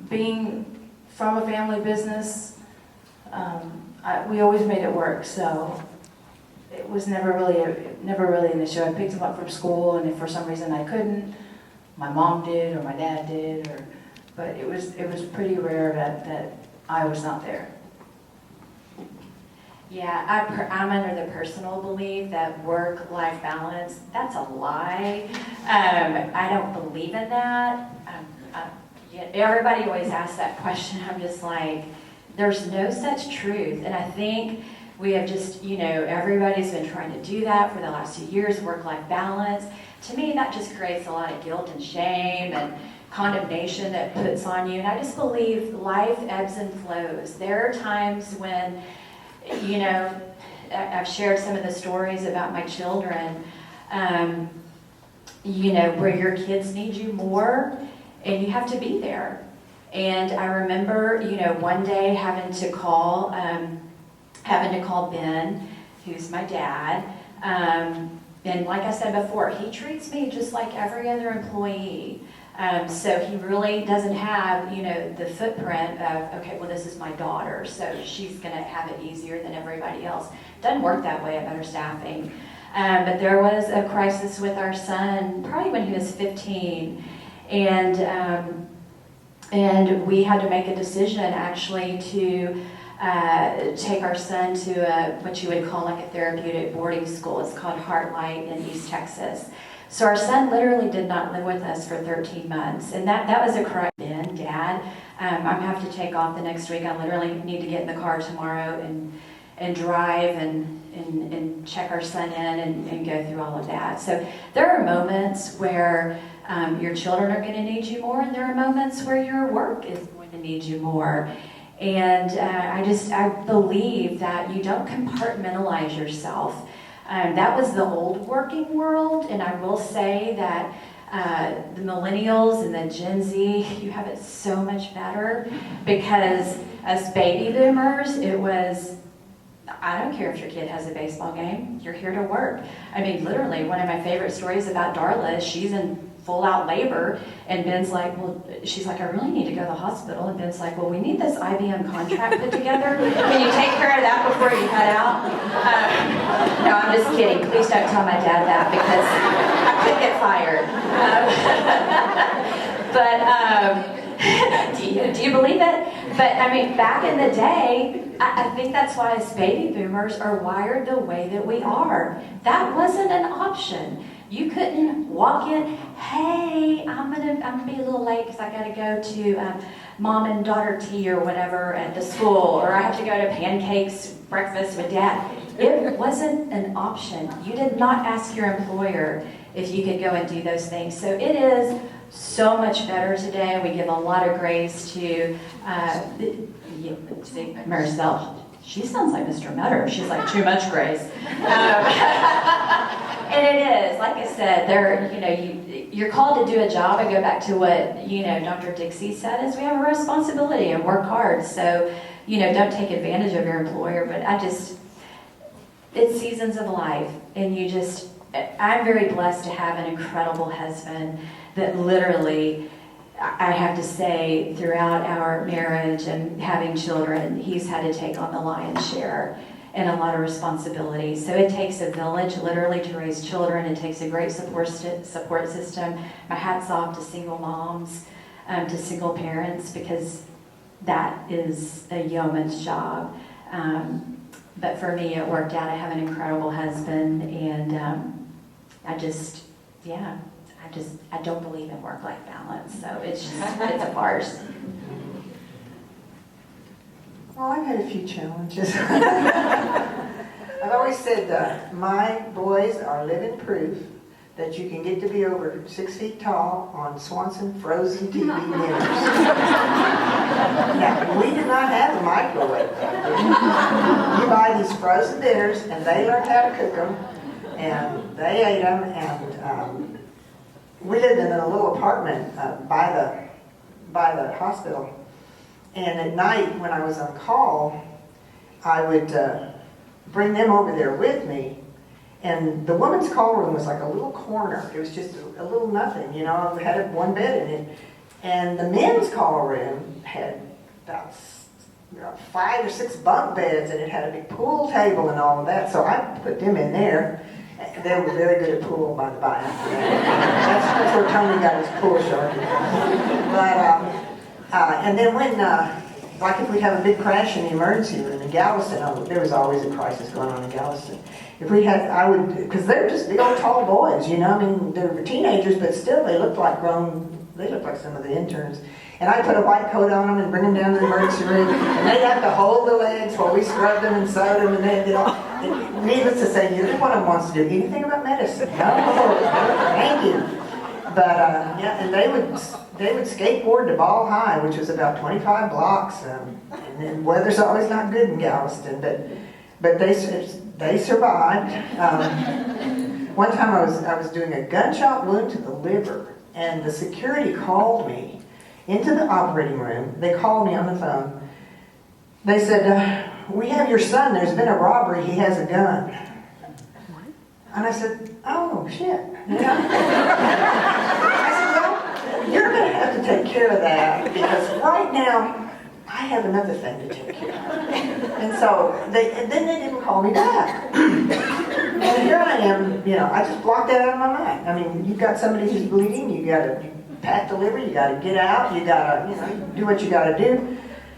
Being from a family business, we always made it work. So it was never really an issue. I picked them up from school, and if for some reason I couldn't, my mom did or my dad did, but it was pretty rare that I was not there. Yeah, I'm under the personal belief that work-life balance, that's a lie. I don't believe in that. Everybody always asks that question. I'm just like, there's no such truth. And I think we have just, everybody's been trying to do that for the last 2 years, work-life balance. To me, that just creates a lot of guilt and shame and condemnation that puts on you. And I just believe life ebbs and flows. There are times when, I've shared some of the stories about my children, where your kids need you more and you have to be there. And I remember, one day having to call Ben, who's my dad. And like I said before, he treats me just like every other employee. So he really doesn't have, you know, the footprint of, okay, well, this is my daughter, so she's going to have it easier than everybody else. Doesn't work that way at Better Staffing. But there was a crisis with our son, probably when he was 15, and we had to make a decision actually to take our son to what you would call like a therapeutic boarding school. It's called Heartlight in East Texas. So our son literally did not live with us for 13 months, and that was a correct. Then, Dad, I'm gonna have to take off the next week. I literally need to get in the car tomorrow and drive and check our son in and go through all of that. So there are moments where your children are going to need you more, and there are moments where your work is going to need you more. And I believe that you don't compartmentalize yourself. That was the old working world, and I will say that the millennials and the Gen Z, you have it so much better, because as baby boomers, it was, I don't care if your kid has a baseball game, you're here to work. I mean, literally, one of my favorite stories about Darla is she's in full out labor, and Ben's like, well, she's like, I really need to go to the hospital, and Ben's like, well, we need this IBM contract put together. Can you take care of that before you head out? No, I'm just kidding. Please don't tell my dad that, because I could get fired. Do you believe it? But I mean, back in the day, I think that's why as baby boomers are wired the way that we are. That wasn't an option. You couldn't walk in, hey, I'm gonna be a little late because I gotta go to mom and daughter tea or whatever at the school, or I have to go to pancakes breakfast with Dad. It wasn't an option. You did not ask your employer if you could go and do those things. So it is so much better today. We give a lot of grace to Mariselle. She sounds like Mr. Meador. She's like, too much grace. And it is, like I said, you're called to do a job. I go back to what, Dr. Dixie said, is we have a responsibility and work hard. So, don't take advantage of your employer, but it's seasons of life. And I'm very blessed to have an incredible husband that literally, I have to say, throughout our marriage and having children, he's had to take on the lion's share and a lot of responsibility. So it takes a village, literally, to raise children. It takes a great support system. My hat's off to single moms, to single parents, because that is a yeoman's job. But for me, it worked out. I have an incredible husband, and I don't believe in work-life balance. So it's a farce. Well, I've had a few challenges. I've always said my boys are living proof that you can get to be over 6 feet tall on Swanson frozen TV dinners. Now, we did not have a microwave. You buy these frozen dinners, and they learned how to cook them, and they ate them, and we lived in a little apartment by the hospital. And at night, when I was on call, I would bring them over there with me. And the women's call room was like a little corner. It was just a little nothing, It had one bed in it. And the men's call room had about 5 or 6 bunk beds, and it had a big pool table and all of that. So I put them in there. They were very good at pool, by the by. That's where Tony got his pool shark. And then when, like if we'd have a big crash in the emergency room in Galveston, there was always a crisis going on in Galveston. If we had, because they're just big old tall boys, they were teenagers, but still they looked like some of the interns. And I'd put a white coat on them and bring them down to the emergency room, and they'd have to hold the legs while we scrubbed them and sewed them, and they'd get all, needless to say, neither one of them wants to do anything about medicine. No, thank you. But and they would skateboard to Ball High, which was about 25 blocks, and the weather's always not good in Galveston, but they survived. One time I was doing a gunshot wound to the liver, and the security called me into the operating room. They called me on the phone. They said, we have your son, there's been a robbery, he has a gun. And I said, oh, shit. I said, well, you're going to have to take care of that because right now I have another thing to take care of. And so then they didn't call me back. And here I am, I just blocked that out of my mind. I mean, you've got somebody who's bleeding, you got to pack the liver, you got to get out, you got to, do what you got to do.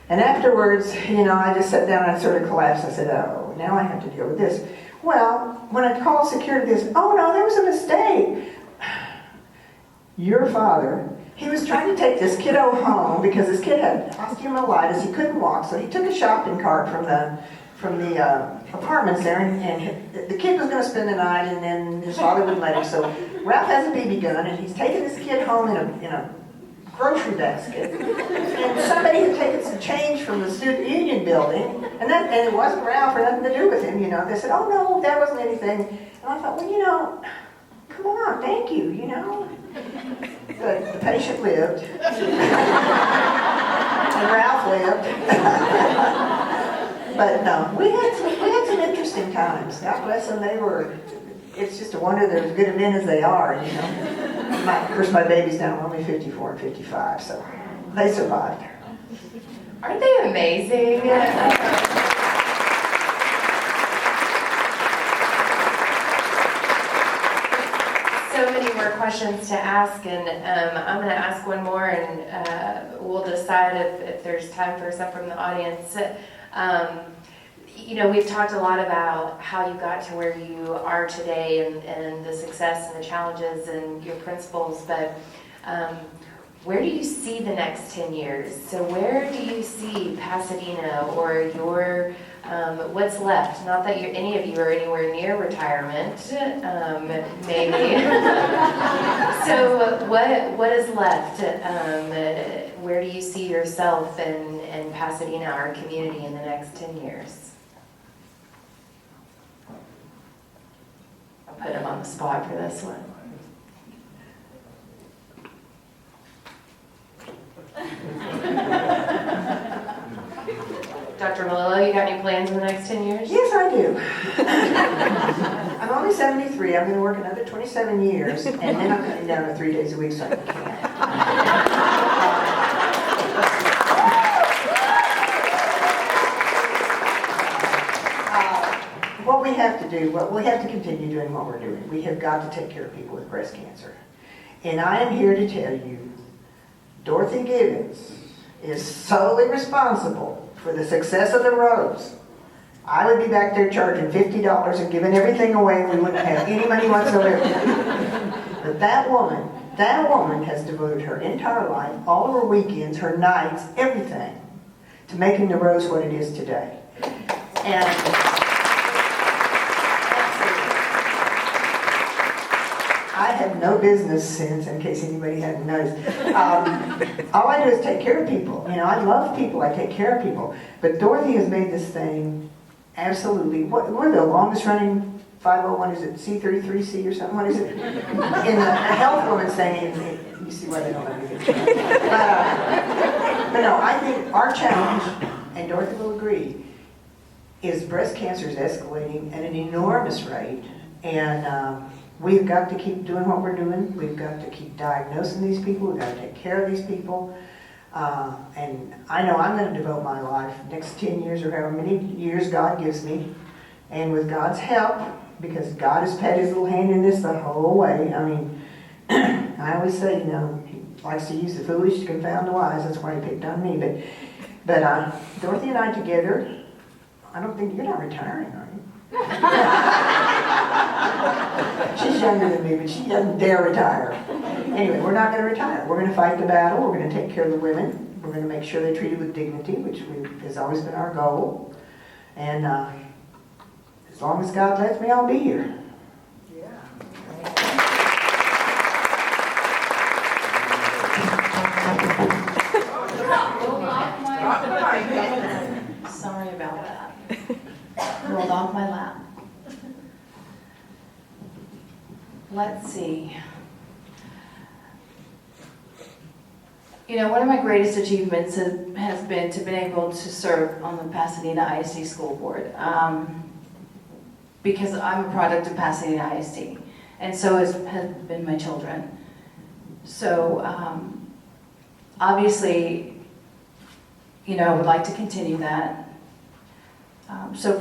And afterwards, I just sat down and I sort of collapsed. I said, oh, now I have to deal with this. Well, when I called security, they said, oh no, there was a mistake. Your father, he was trying to take this kiddo home because this kid had osteomyelitis. He couldn't walk, so he took a shopping cart from the apartments there, and the kid was going to spend the night, and then his father wouldn't let him. So Ralph has a BB gun, and he's taking this kid home in a grocery basket. And somebody had taken some change from the student union building, and it wasn't Ralph or nothing to do with him. They said, oh no, that wasn't anything. And I thought, well, come on, thank you, But the patient lived. And Ralph lived. But no, we had some interesting times. God bless them. It's just a wonder they're as good of men as they are, Of course, my baby's now only 54 and 55, so they survived. Aren't they amazing? So many more questions to ask, and I'm going to ask one more, and we'll decide if there's time for some from the audience. We've talked a lot about how you got to where you are today and the success and the challenges and your principles, but where do you see the next 10 years? So where do you see Pasadena or your, what's left? Not that any of you are anywhere near retirement, maybe. So what is left? Where do you see yourself and Pasadena, our community, in the next 10 years? I'll put him on the spot for this one. Dr. Melillo, you got any plans in the next 10 years? Yes, I do. I'm only 73. I'm going to work another 27 years, and then I'm cutting down to 3 days a week so I can camp. What we have to do, we have to continue doing what we're doing. We have got to take care of people with breast cancer. And I am here to tell you, Dorothy Gibbons is solely responsible for the success of the Rose. I would be back there charging $50 and giving everything away, and we wouldn't have any money whatsoever. But that woman has devoted her entire life, all of her weekends, her nights, everything, to making the Rose what it is today. And I have no business sense, in case anybody hadn't noticed. All I do is take care of people. I love people. I take care of people. But Dorothy has made this thing absolutely. We're the longest running 501. Is it C33C or something? What is it? In the health woman's thing. You see why they don't let me get but no, I think our challenge, and Dorothy will agree, is breast cancer is escalating at an enormous rate, and we've got to keep doing what we're doing. We've got to keep diagnosing these people. We've got to take care of these people. And I know I'm going to devote my life, next 10 years or however many years God gives me, and with God's help, because God has had his little hand in this the whole way. I mean, I always say, he likes to use the foolish to confound the wise. That's why he picked on me. But Dorothy and I together, I don't think you're not retiring, are you? She's younger than me, but she doesn't dare retire. Anyway, we're not going to retire. We're going to fight the battle. We're going to take care of the women. We're going to make sure they're treated with dignity, which has always been our goal. And as long as God lets me, I'll be here. Sorry about that. Rolled off my lap. Let's see. One of my greatest achievements has been to be able to serve on the Pasadena ISD School Board, because I'm a product of Pasadena ISD, and so has been my children. So obviously, I would like to continue that. So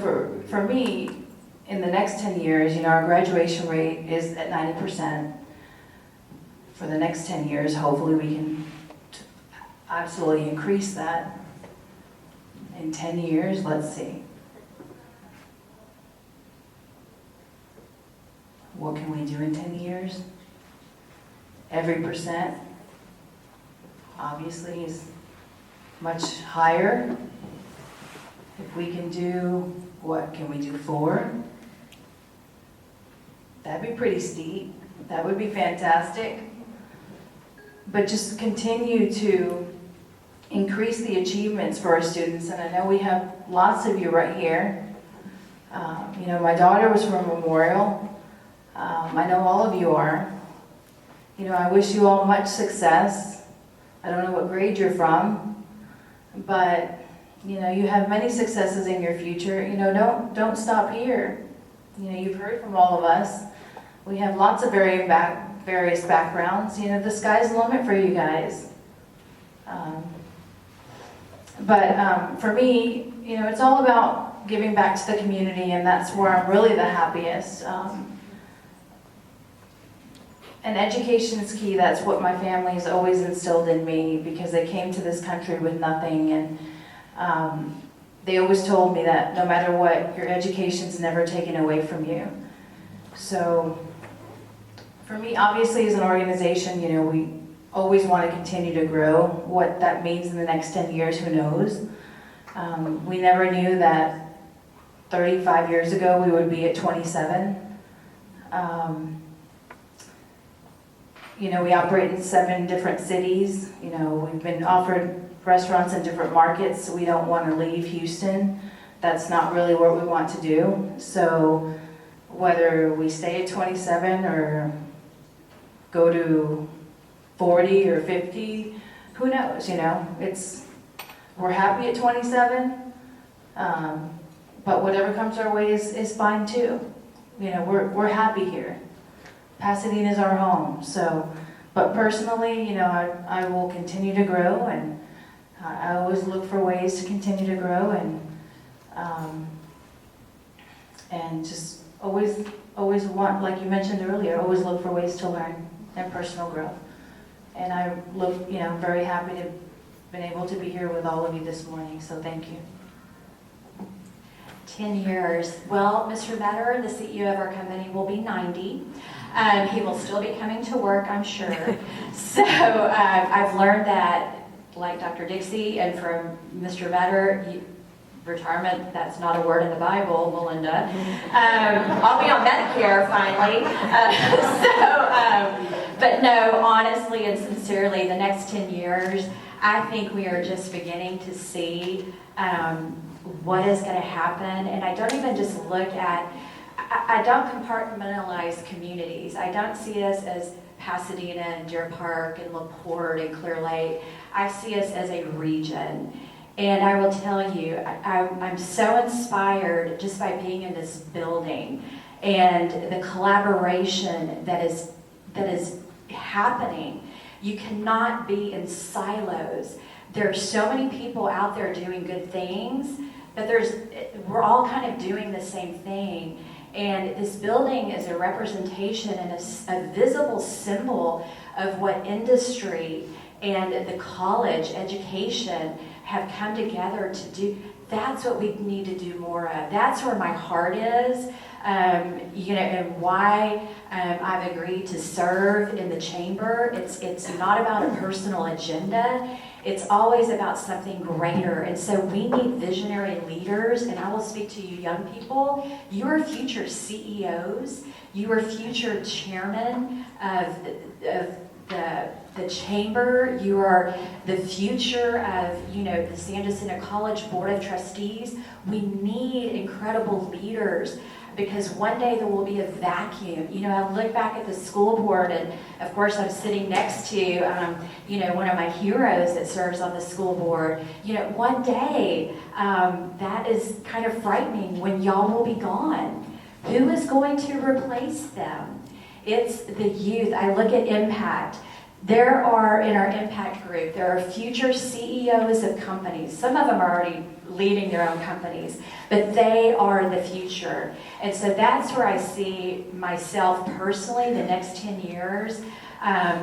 for me, in the next 10 years, our graduation rate is at 90%. For the next 10 years, hopefully we can absolutely increase that. In 10 years, let's see. What can we do in 10 years? Every percent, obviously, is much higher. If we can do, what can we do, 4? That'd be pretty steep. That would be fantastic. But just continue to increase the achievements for our students. And I know we have lots of you right here. My daughter was from Memorial. I know all of you are. I wish you all much success. I don't know what grade you're from, but you have many successes in your future. Don't stop here. You've heard from all of us. We have lots of various backgrounds. The sky's the limit for you guys. But for me, it's all about giving back to the community, and that's where I'm really the happiest. And education is key. That's what my family has always instilled in me, because they came to this country with nothing, and they always told me that no matter what, your education's never taken away from you. So for me, obviously, as an organization, we always want to continue to grow. What that means in the next 10 years, who knows? We never knew that 35 years ago we would be at 27. We operate in 7 different cities. We've been offered restaurants in different markets. So we don't want to leave Houston. That's not really what we want to do. So whether we stay at 27 or go to 40 or 50, who knows, we're happy at 27, but whatever comes our way is fine too. We're happy here. Pasadena is our home, but personally, I will continue to grow, and I always look for ways to continue to grow, and just always want, like you mentioned earlier, always look for ways to learn and personal growth. And I look, very happy to have been able to be here with all of you this morning, so thank you. 10 years. Well, Mr. Meador, the CEO of our company, will be 90. He will still be coming to work, I'm sure. So I've learned that, like Dr. Dixie and from Mr. Meador, retirement, that's not a word in the Bible, Melinda. I'll be on Medicare finally. But no, honestly and sincerely, the next 10 years, I think we are just beginning to see what is going to happen. And I don't even just look at, I don't compartmentalize communities. I don't see us as Pasadena and Deer Park and LaPorte and Clear Lake. I see us as a region. And I will tell you, I'm so inspired just by being in this building and the collaboration that is happening. You cannot be in silos. There are so many people out there doing good things, but we're all kind of doing the same thing. And this building is a representation and a visible symbol of what industry and the college education have come together to do. That's what we need to do more of. That's where my heart is, and why I've agreed to serve in the chamber. It's not about a personal agenda. It's always about something greater. And so we need visionary leaders, and I will speak to you young people. You are future CEOs. You are future chairman of the chamber. You are the future of, the San Jacinto College Board of Trustees. We need incredible leaders, because one day there will be a vacuum. I look back at the school board, and of course I'm sitting next to, one of my heroes that serves on the school board. One day, that is kind of frightening when y'all will be gone. Who is going to replace them? It's the youth. I look at impact. There are, in our impact group, there are future CEOs of companies. Some of them are already leading their own companies, but they are the future. And so that's where I see myself personally the next 10 years. I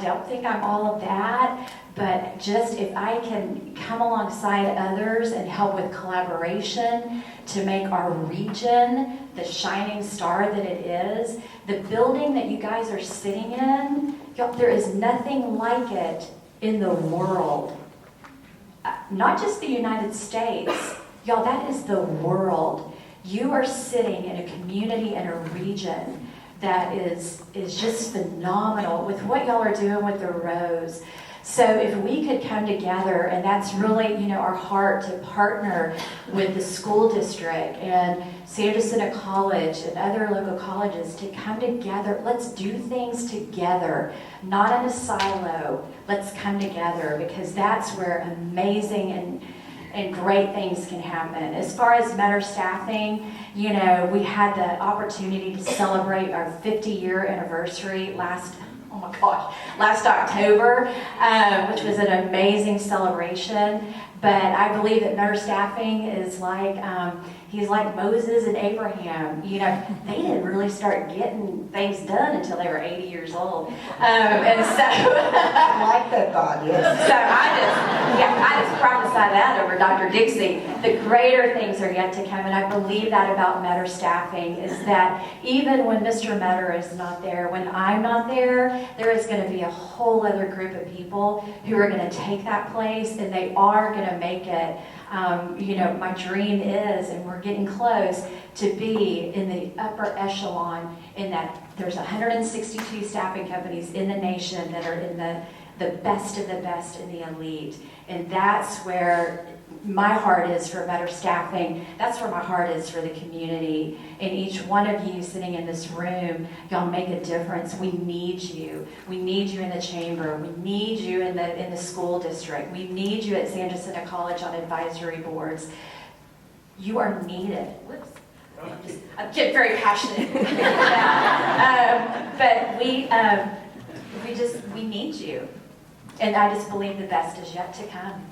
don't think I'm all of that, but just if I can come alongside others and help with collaboration to make our region the shining star that it is. The building that you guys are sitting in, y'all, there is nothing like it in the world. Not just the United States. Y'all, that is the world. You are sitting in a community and a region that is just phenomenal with what y'all are doing with the Rose. So if we could come together, and that's really, our heart, to partner with the school district and San Jacinto College and other local colleges to come together. Let's do things together, not in a silo. Let's come together, because that's where amazing and great things can happen. As far as Meador staffing, we had the opportunity to celebrate our 50-year anniversary last October, which was an amazing celebration. But I believe that Meador staffing is like, he's like Moses and Abraham. They didn't really start getting things done until they were 80 years old. And so I like that thought, yes. So I just prophesy that over Dr. Dixie. The greater things are yet to come, and I believe that about Meador staffing, is that even when Mr. Meador is not there, when I'm not there, there is going to be a whole other group of people who are going to take that place, and they are going to make it. My dream is, and we're getting close, to be in the upper echelon in that there's 162 staffing companies in the nation that are in the best of the best in the elite. And that's where my heart is for Meador staffing. That's where my heart is for the community. And each one of you sitting in this room, y'all make a difference. We need you. We need you in the chamber. We need you in the school district. We need you at San Jacinto College on advisory boards. You are needed. Whoops. I'm getting very passionate. But we need you. And I just believe the best is yet to come.